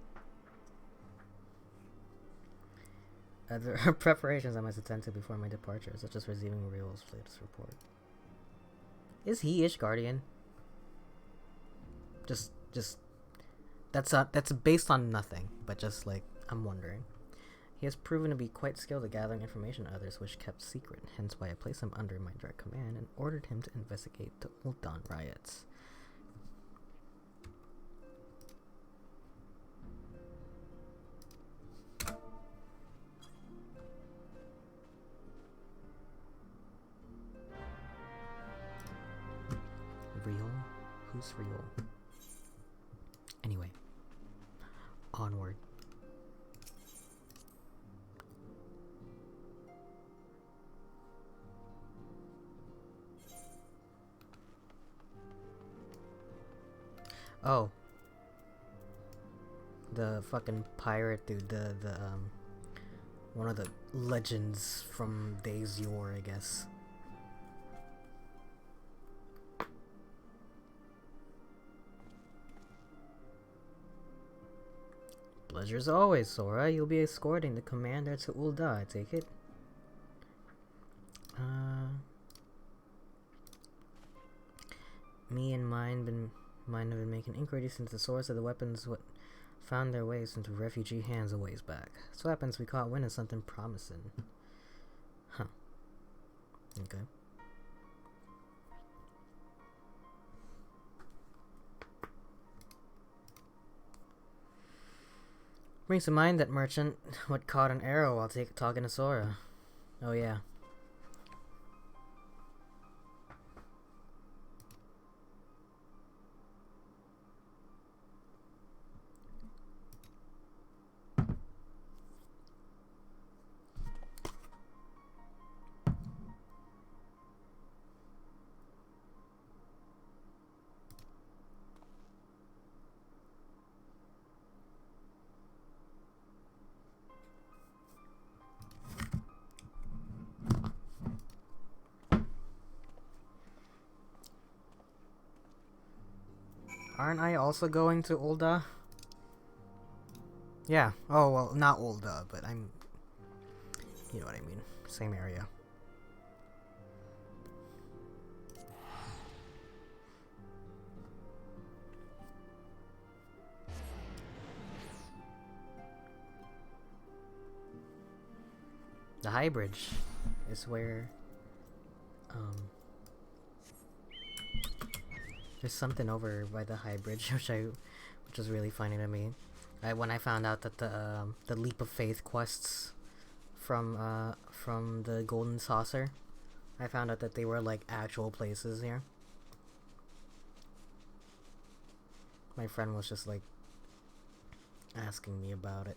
There are preparations I must attend to before my departure, such as receiving Riol's latest report. Is he Ishgardian? Just that's based on nothing, but just like I'm wondering. He has proven to be quite skilled at gathering information others wish kept secret, hence why I placed him under my direct command and ordered him to investigate the Ul'dah riots. Riol? Who's Riol? Anyway, onward. Oh. The fucking pirate dude, one of the legends from days yore, I guess. Pleasure as always, Sora. You'll be escorting the commander to Ul'dah, I take it? Might have been making inquiries into the source of the weapons what found their ways into refugee hands a ways back. So happens we caught wind of something promising. Huh. Okay. Brings to mind that merchant what caught an arrow while talking to Sora. Oh yeah. Aren't I also going to Ul'dah? Yeah. Oh, well, not Ul'dah, but I'm... You know what I mean. Same area. The High Bridge is where... There's something over by the High Bridge, which was really funny to me. When I found out that the Leap of Faith quests from the Golden Saucer, I found out that they were like actual places here. My friend was just like asking me about it.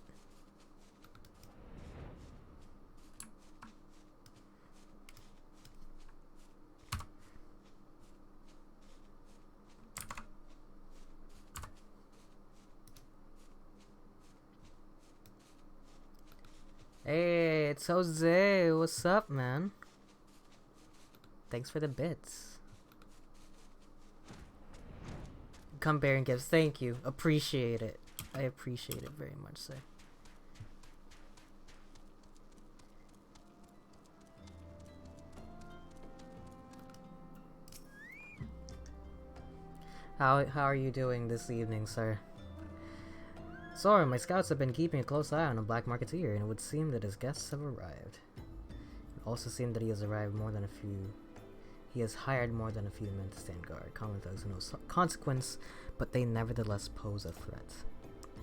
Hey, it's Jose. What's up, man? Thanks for the bits. Come bearing gifts. Thank you. Appreciate it. I appreciate it very much, sir. How are you doing this evening, sir? Sora, my scouts have been keeping a close eye on a black marketeer, and it would seem that his guests have arrived. It also seemed that he has hired more than a few men to stand guard, common thugs with no consequence, but they nevertheless pose a threat.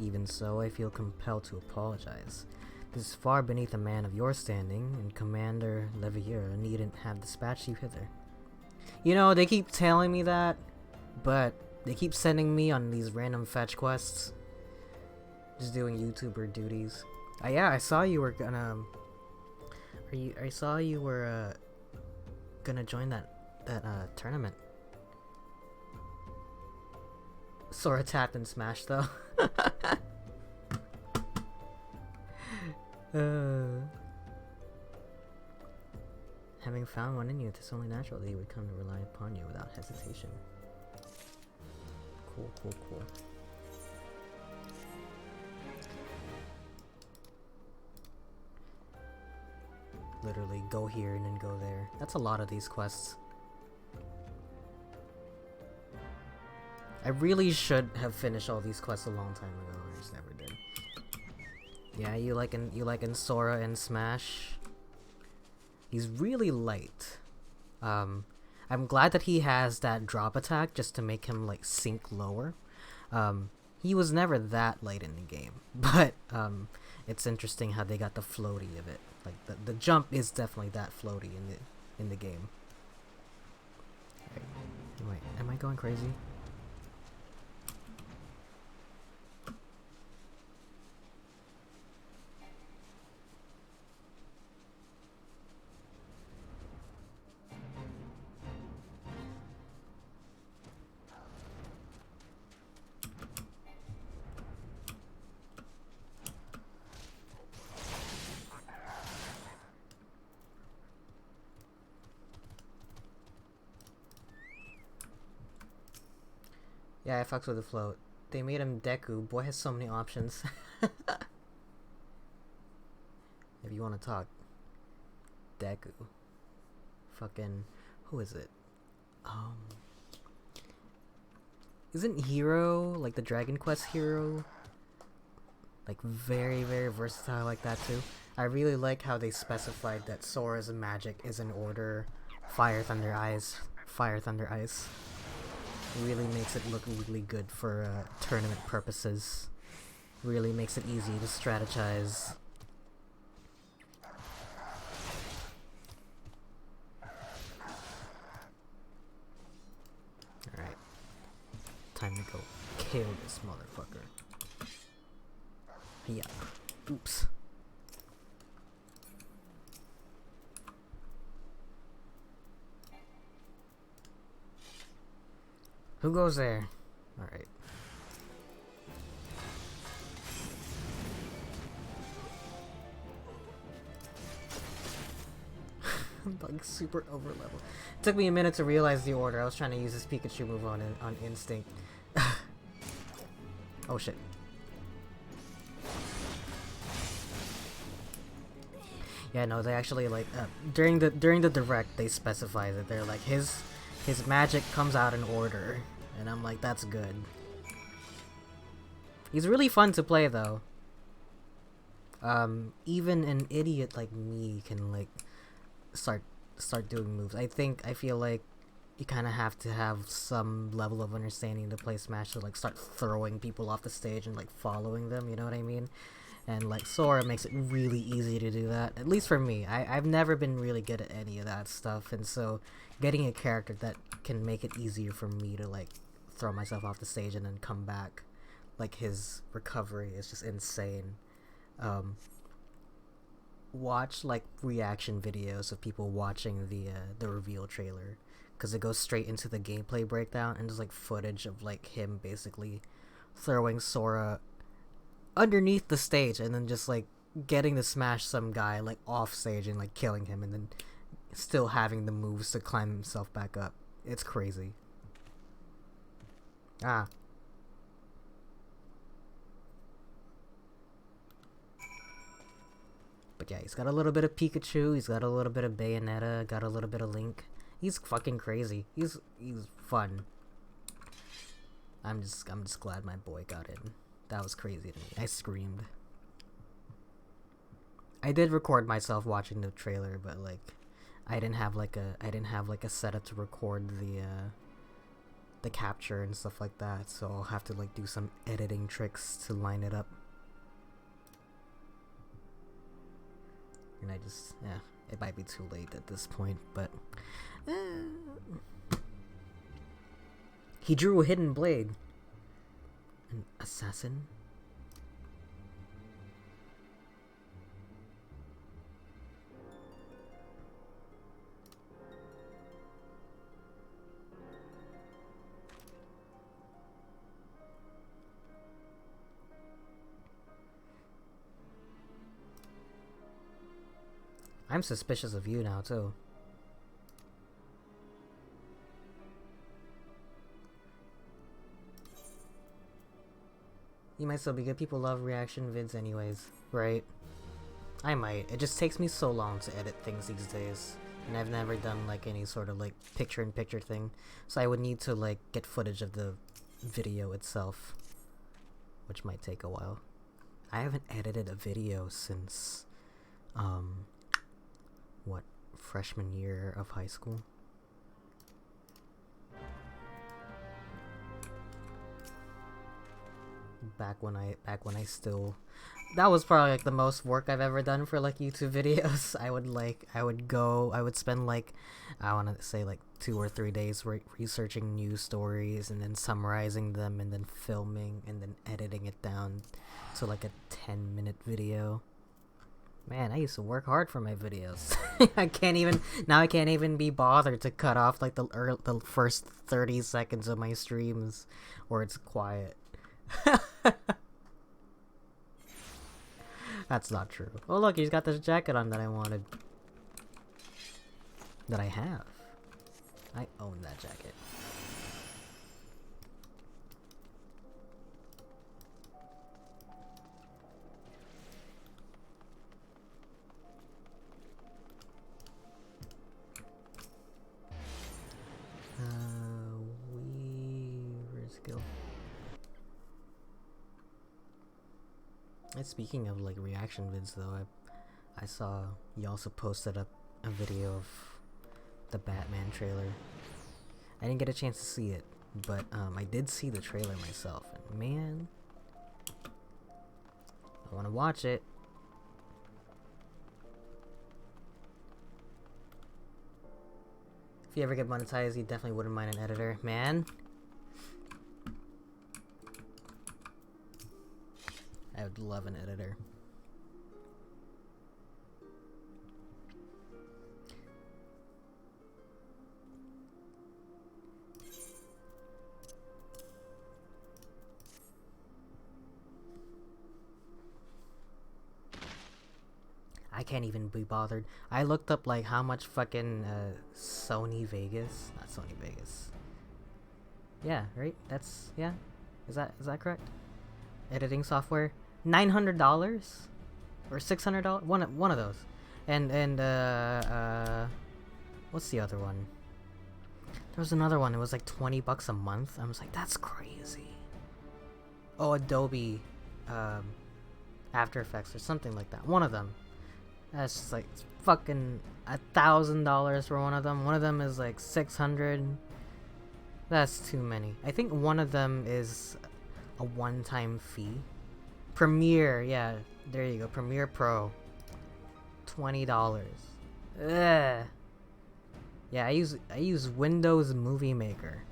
Even so, I feel compelled to apologize. This is far beneath a man of your standing, and Commander Levier needn't have dispatched you hither. You know, they keep telling me that, but they keep sending me on these random fetch quests. Just doing YouTuber duties. Yeah, I saw you were gonna... I saw you were, gonna join that tournament. Sora tapped and smashed, though. Having found one in you, it's only natural that he would come to rely upon you without hesitation. Cool, cool, cool. Literally go here and then go there. That's a lot of these quests. I really should have finished all these quests a long time ago. I just never did. Yeah, you liking Sora and Smash? He's really light. I'm glad that he has that drop attack just to make him like sink lower. He was never that light in the game, but it's interesting how they got the floaty of it. Like the jump is definitely that floaty in the game. Wait, am I going crazy? Yeah, I fucks with the float. They made him Deku. Boy has so many options. If you want to talk. Deku. Fucking... Who is it? Isn't Hero, like the Dragon Quest hero, like very, very versatile like that too? I really like how they specified that Sora's magic is in order. Fire, Thunder, Ice. Fire, Thunder, Ice. Really makes it look really good for tournament purposes. Really makes it easy to strategize. Alright. Time to go kill this motherfucker. Yeah. Oops. Who goes there? Alright. I'm like super over level. It took me a minute to realize the order. I was trying to use this Pikachu move on instinct. Oh shit. Yeah, no, they actually like during the direct they specify that they're like his magic comes out in order, and I'm like, that's good. He's really fun to play though. Even an idiot like me can like start doing moves. I feel like you kind of have to have some level of understanding to play Smash to like start throwing people off the stage and like following them, you know what I mean? And like Sora makes it really easy to do that, at least for me. I've never been really good at any of that stuff, and so getting a character that can make it easier for me to like throw myself off the stage and then come back, like his recovery is just insane. Watch like reaction videos of people watching the reveal trailer, because it goes straight into the gameplay breakdown and there's like footage of like him basically throwing Sora underneath the stage and then just like getting to smash some guy like off stage and like killing him and then still having the moves to climb himself back up. It's crazy. Ah. But yeah, he's got a little bit of Pikachu, he's got a little bit of Bayonetta, got a little bit of Link. He's fucking crazy. He's fun. I'm just glad my boy got in. That was crazy to me. I screamed. I did record myself watching the trailer, but like I didn't have like a setup to record the capture and stuff like that, so I'll have to like do some editing tricks to line it up. And I just, yeah, it might be too late at this point, but he drew a hidden blade. An assassin? I'm suspicious of you now, too. You might still be good. People love reaction vids anyways, right? I might. It just takes me so long to edit things these days. And I've never done like any sort of like picture-in-picture thing. So I would need to like get footage of the video itself, which might take a while. I haven't edited a video since, what, freshman year of high school? Back when I still, that was probably like the most work I've ever done for like YouTube videos. I would spend like, I want to say like 2 or 3 days researching news stories and then summarizing them and then filming and then editing it down to like a 10-minute video. Man, I used to work hard for my videos. I can't even be bothered to cut off like the first 30 seconds of my streams where it's quiet. That's not true. Oh look, he's got this jacket on that I wanted. That I have. I own that jacket. Where's skill. And speaking of like reaction vids though, I saw you also posted up a video of the Batman trailer. I didn't get a chance to see it, but I did see the trailer myself, and man, I want to watch it. If you ever get monetized, you definitely wouldn't mind an editor, man. I would love an editor. I can't even be bothered. I looked up like how much fucking Sony Vegas, not Sony Vegas. Yeah, right? That's, yeah. Is that correct? Editing software, $900 or $600. One of those. And what's the other one? There was another one. It was like $20 a month. I was like, that's crazy. Oh, Adobe After Effects or something like that. One of them. That's just like fucking $1,000 for one of them. One of them is like 600. That's too many. I think one of them is a one-time fee. Premiere, yeah, there you go. Premiere Pro, $20. Ugh. Yeah, I use Windows Movie Maker.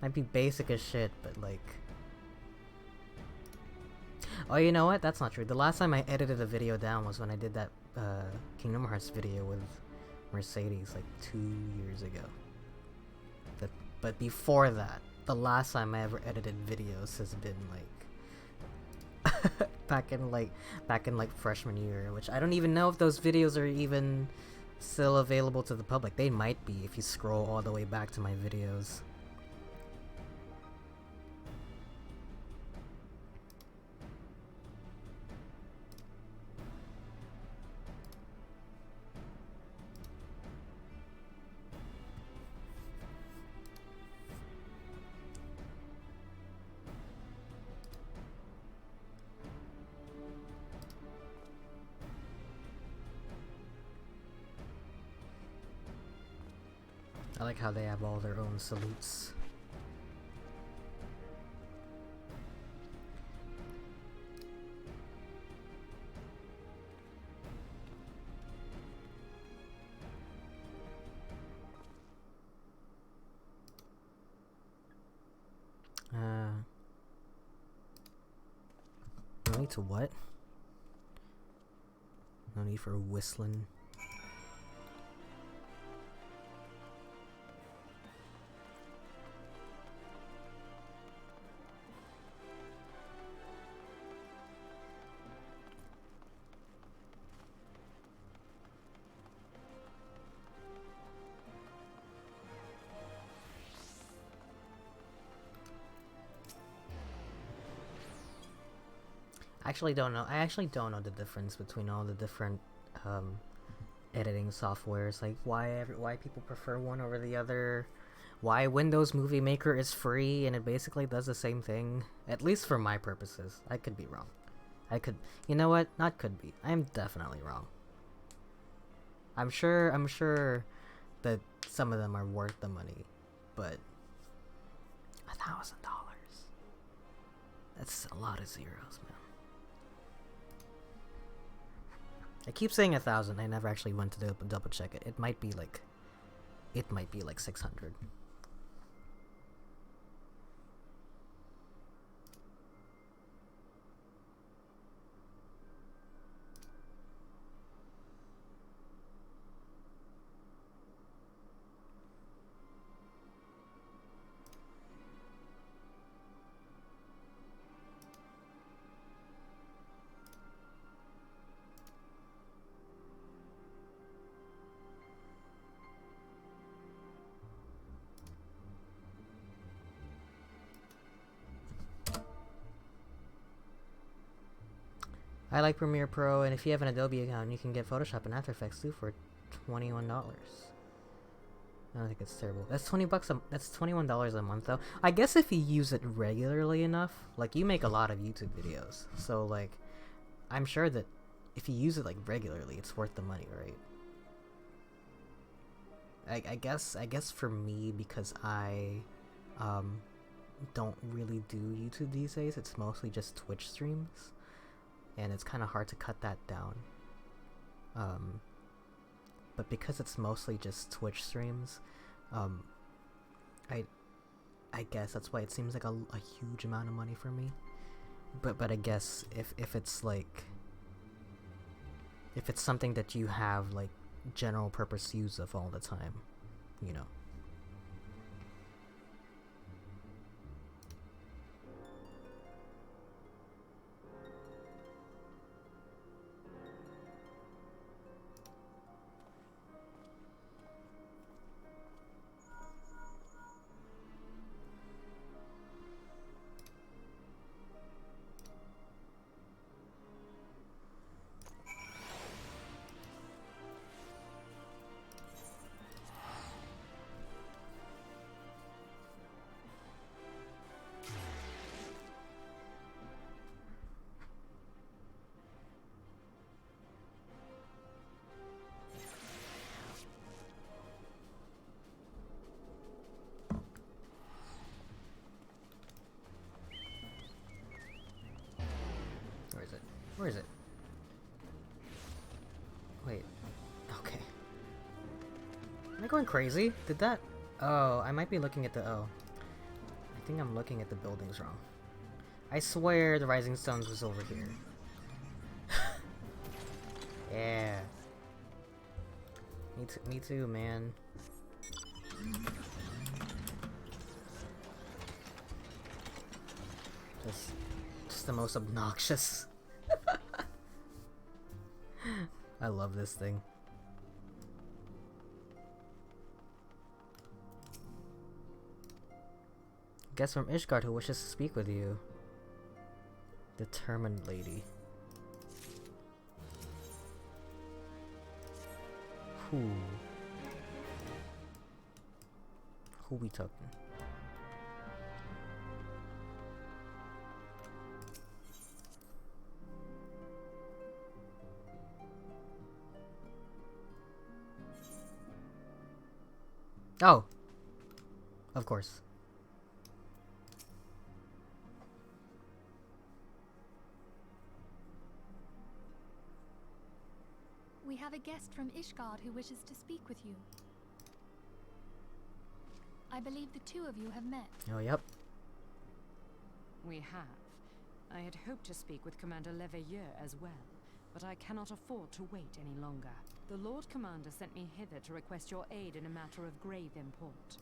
Might be basic as shit, but like. Oh, you know what? That's not true. The last time I edited a video down was when I did that Kingdom Hearts video with Mercedes like 2 years ago. But before that, the last time I ever edited videos has been like back in like freshman year, which I don't even know if those videos are even still available to the public. They might be if you scroll all the way back to my videos. I like how they have all their own salutes. No need to what? No need for whistling. I actually don't know the difference between all the different editing softwares. Like why people prefer one over the other. Why Windows Movie Maker is free and it basically does the same thing. At least for my purposes. I could be wrong. You know what? Not could be. I am definitely wrong. I'm sure that some of them are worth the money, but $1,000. That's a lot of zeros, man. I keep saying 1,000. I never actually went to double check it. It might be like 600. I like Premiere Pro, and if you have an Adobe account, you can get Photoshop and After Effects too for $21. I don't think it's terrible. That's $20 that's $21 a month though. I guess if you use it regularly enough, like you make a lot of YouTube videos. So like I'm sure that if you use it like regularly, it's worth the money, right? I guess for me, because I don't really do YouTube these days, it's mostly just Twitch streams, and it's kind of hard to cut that down. But because it's mostly just Twitch streams, I guess that's why it seems like a huge amount of money for me. But I guess if it's like, if it's something that you have like general purpose use of all the time, you know. Where is it? Wait. Okay. Am I going crazy? Did that... Oh, I might be looking at the... Oh. I think I'm looking at the buildings wrong. I swear the Rising Stones was over here. Yeah. Me too, man. Just the most obnoxious. I love this thing. Guest from Ishgard who wishes to speak with you. Determined lady. Who we talking? Oh, of course. We have a guest from Ishgard who wishes to speak with you. I believe the two of you have met. Oh, yep. We have. I had hoped to speak with Commander Leveilleur as well, but I cannot afford to wait any longer. The Lord Commander sent me hither to request your aid in a matter of grave import.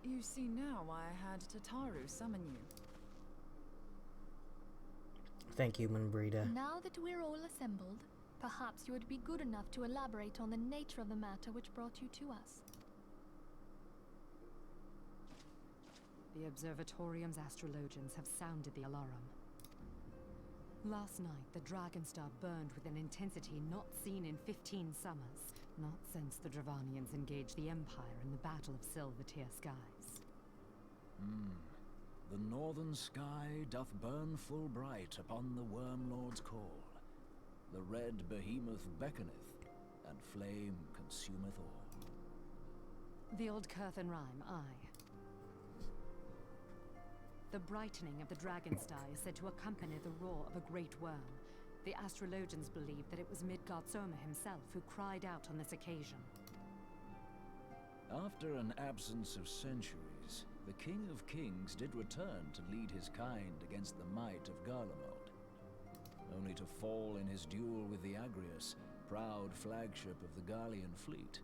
You see now why I had Tataru summon you. Thank you, Munbrida. Now that we're all assembled, perhaps you would be good enough to elaborate on the nature of the matter which brought you to us. The Observatorium's astrologians have sounded the alarm. Last night, the Dragonstar burned with an intensity not seen in 15 summers, not since the Dravanians engaged the Empire in the Battle of Silvertear Skies. The northern sky doth burn full bright upon the Wormlord's call. The red behemoth beckoneth, and flame consumeth all. The old Curthan rhyme, aye. The brightening of the Dragonstar is said to accompany the roar of a great worm. The astrologians believe that it was Midgard Swarmer himself who cried out on this occasion. After an absence of centuries, the King of Kings did return to lead his kind against the might of Garlemald, only to fall in his duel with the Agrius, proud flagship of the Garlean fleet.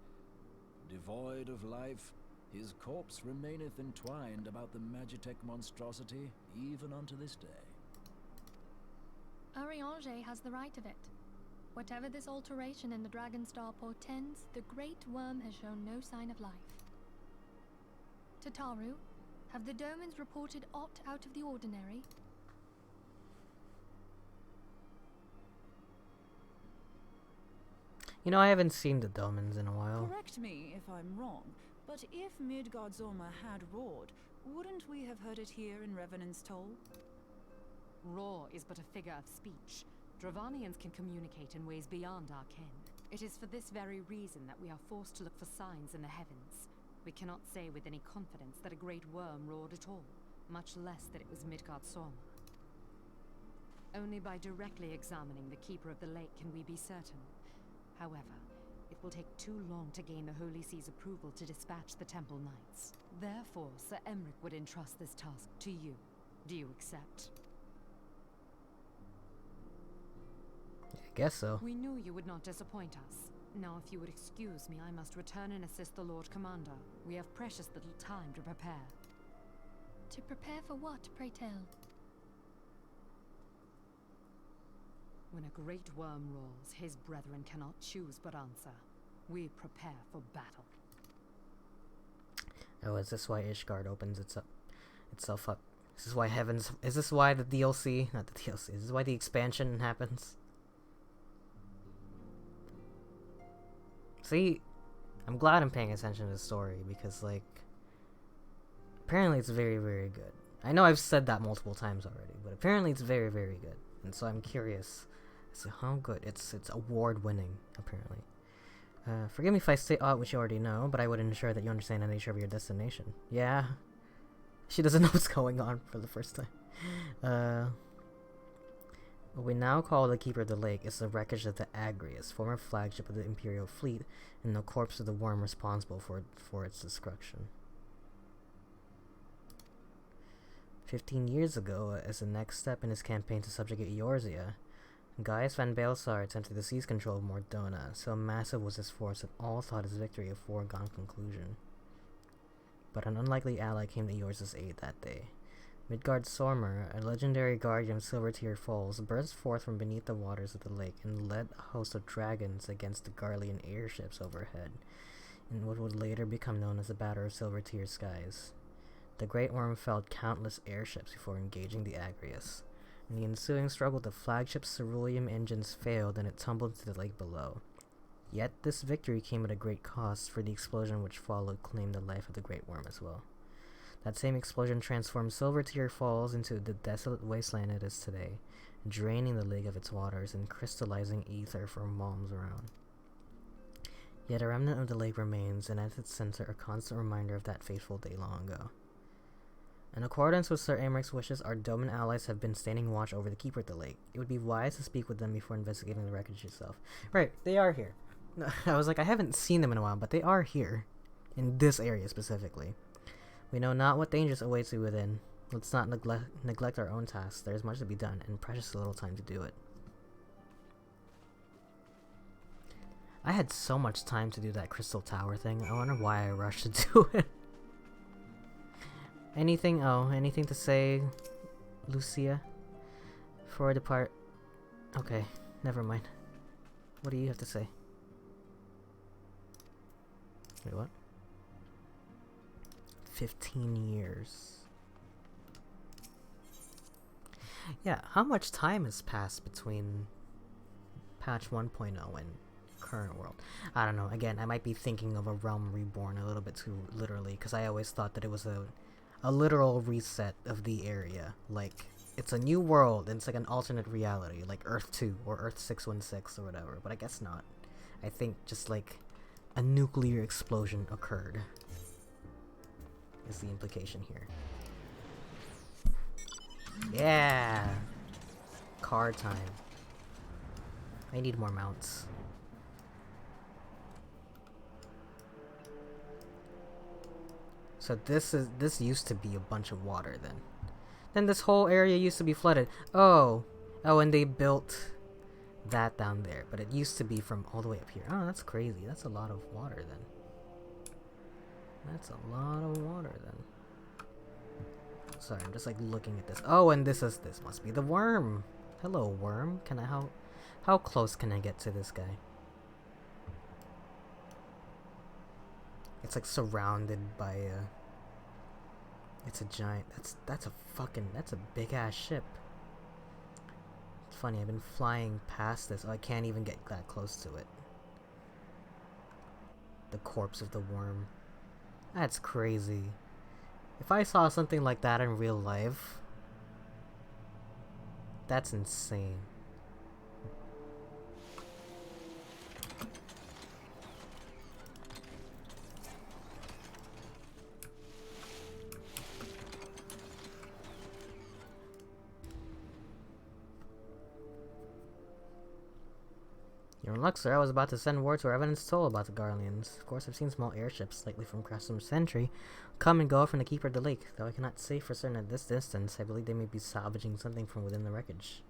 Devoid of life, his corpse remaineth entwined about the Magitech monstrosity even unto this day. Ariange has the right of it. Whatever this alteration in the Dragonstar portends, the Great Worm has shown no sign of life. Tataru, have the Domans reported aught out of the ordinary? You know, I haven't seen the Domans in a while. Correct me if I'm wrong, But if Midgard Swarmer had roared, wouldn't we have heard it here in Revenant's Toll? Roar is but a figure of speech. Dravanians can communicate in ways beyond our ken. It is for this very reason that we are forced to look for signs in the heavens. We cannot say with any confidence that a great worm roared at all, much less that it was Midgard Swarmer. Only by directly examining the Keeper of the Lake can we be certain. However, it will take too long to gain the Holy See's approval to dispatch the Temple Knights. Therefore, Sir Emric would entrust this task to you. Do you accept? I guess so. We knew you would not disappoint us. Now, if you would excuse me, I must return and assist the Lord Commander. We have precious little time to prepare. To prepare for what, pray tell? When a great worm roars, his brethren cannot choose but answer. We prepare for battle. Oh, is this why Ishgard opens itself up? Is this why the DLC, not the DLC, is this why the expansion happens? See, I'm glad I'm paying attention to the story because, like, apparently it's very, very good. I know I've said that multiple times already, but apparently it's very, very good. And so I'm curious as to how good. It's award-winning, apparently. Forgive me if I say which you already know, but I would ensure that you understand the nature of your destination. Yeah. She doesn't know what's going on for the first time. What we now call the Keeper of the Lake is the wreckage of the Agrius, former flagship of the Imperial fleet, and the corpse of the worm responsible for its destruction. 15 years ago, as the next step in his campaign to subjugate Eorzea, Gaius van Baelsar attempted to seize control of Mordona. So massive was his force that all thought his victory a foregone conclusion. But an unlikely ally came to Eorzea's aid that day. Midgard Swarmer, a legendary guardian of Silvertear Falls, burst forth from beneath the waters of the lake and led a host of dragons against the Garlean airships overhead, in what would later become known as the Battle of Silvertear Skies. The Great Worm felled countless airships before engaging the Agrius. In the ensuing struggle, the flagship's cerulean engines failed and it tumbled into the lake below. Yet this victory came at a great cost, for the explosion which followed claimed the life of the Great Worm as well. That same explosion transformed Silvertear Falls into the desolate wasteland it is today, draining the lake of its waters and crystallizing ether from bombs around. Yet a remnant of the lake remains, and at its center a constant reminder of that fateful day long ago. In accordance with Sir Amaric's wishes, our Doman allies have been standing watch over the Keeper of the Lake. It would be wise to speak with them before investigating the wreckage itself. Right, they are here. I was like, I haven't seen them in a while, but they are here. In this area specifically. We know not what dangers awaits you within. Let's not neglect our own tasks. There is much to be done, and precious little time to do it. I had so much time to do that Crystal Tower thing. I wonder why I rushed to do it. Anything to say, Lucia? Before I depart? Okay, never mind. What do you have to say? Wait, what? 15 years. Yeah, how much time has passed between patch 1.0 and current world? I don't know. Again, I might be thinking of a Realm Reborn a little bit too literally, because I always thought that it was a literal reset of the area. Like, it's a new world, and it's like an alternate reality, like Earth 2 or Earth 616 or whatever, but I guess not. I think just like a nuclear explosion occurred is the implication here. Yeah! Card time. I need more mounts. So this used to be a bunch of water then. Then this whole area used to be flooded. Oh, and they built that down there, but it used to be from all the way up here. Oh, that's crazy. That's a lot of water then. That's a lot of water then. Sorry, I'm just like looking at this. Oh, and this must be the worm. Hello, worm. Can I how close can I get to this guy? It's like surrounded by it's a giant. That's a big ass ship. It's funny, I've been flying past this. Oh, I can't even get that close to it. The corpse of the worm. That's crazy. If I saw something like that in real life, that's insane. You're in luck, sir. I was about to send word to Revenant's Toll about the Garleans. Of course, I've seen small airships lately from across some century come and go from the Keeper of the Lake, though I cannot say for certain at this distance. I believe they may be salvaging something from within the wreckage.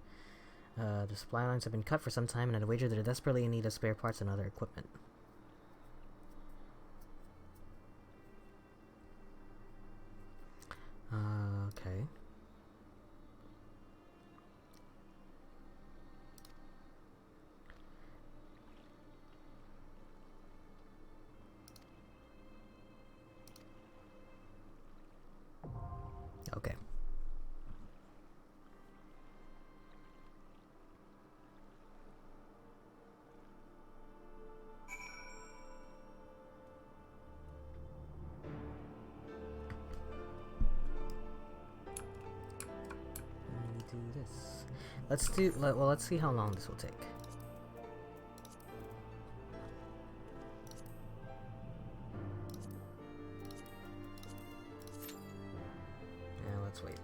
The supply lines have been cut for some time, and I'd wager they're desperately in need of spare parts and other equipment. Okay. Okay. Do this. Let's see how long this will take. Yeah, let's wait.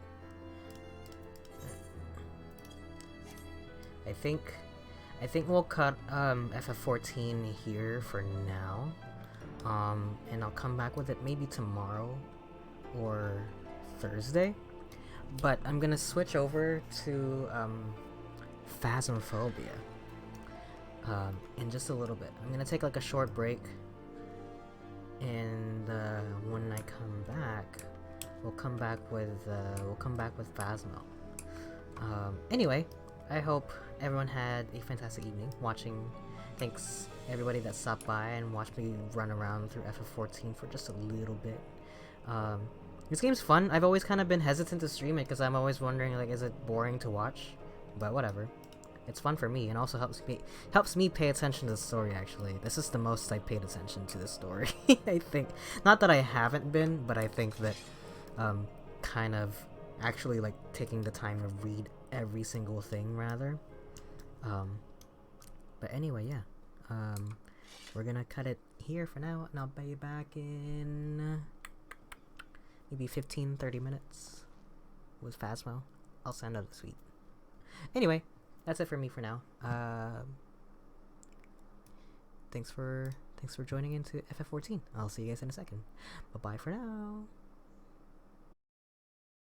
I think we'll cut FF14 here for now. And I'll come back with it maybe tomorrow or Thursday. But I'm gonna switch over to Phasmophobia in just a little bit. I'm gonna take like a short break, and when I come back, we'll come back with Phasmo. Anyway, I hope everyone had a fantastic evening watching. Thanks everybody that stopped by and watched me run around through FF14 for just a little bit. This game's fun. I've always kind of been hesitant to stream it because I'm always wondering, like, is it boring to watch? But whatever. It's fun for me, and also helps me pay attention to the story, actually. This is the most I paid attention to the story, I think. Not that I haven't been, but I think that, kind of actually, like, taking the time to read every single thing, rather. But anyway, yeah. We're gonna cut it here for now, and I'll be back in maybe 15-30 minutes with Phasmo. I'll send out a tweet. Anyway, that's it for me for now. Thanks for joining into FF14. I'll see you guys in a second. Bye bye for now.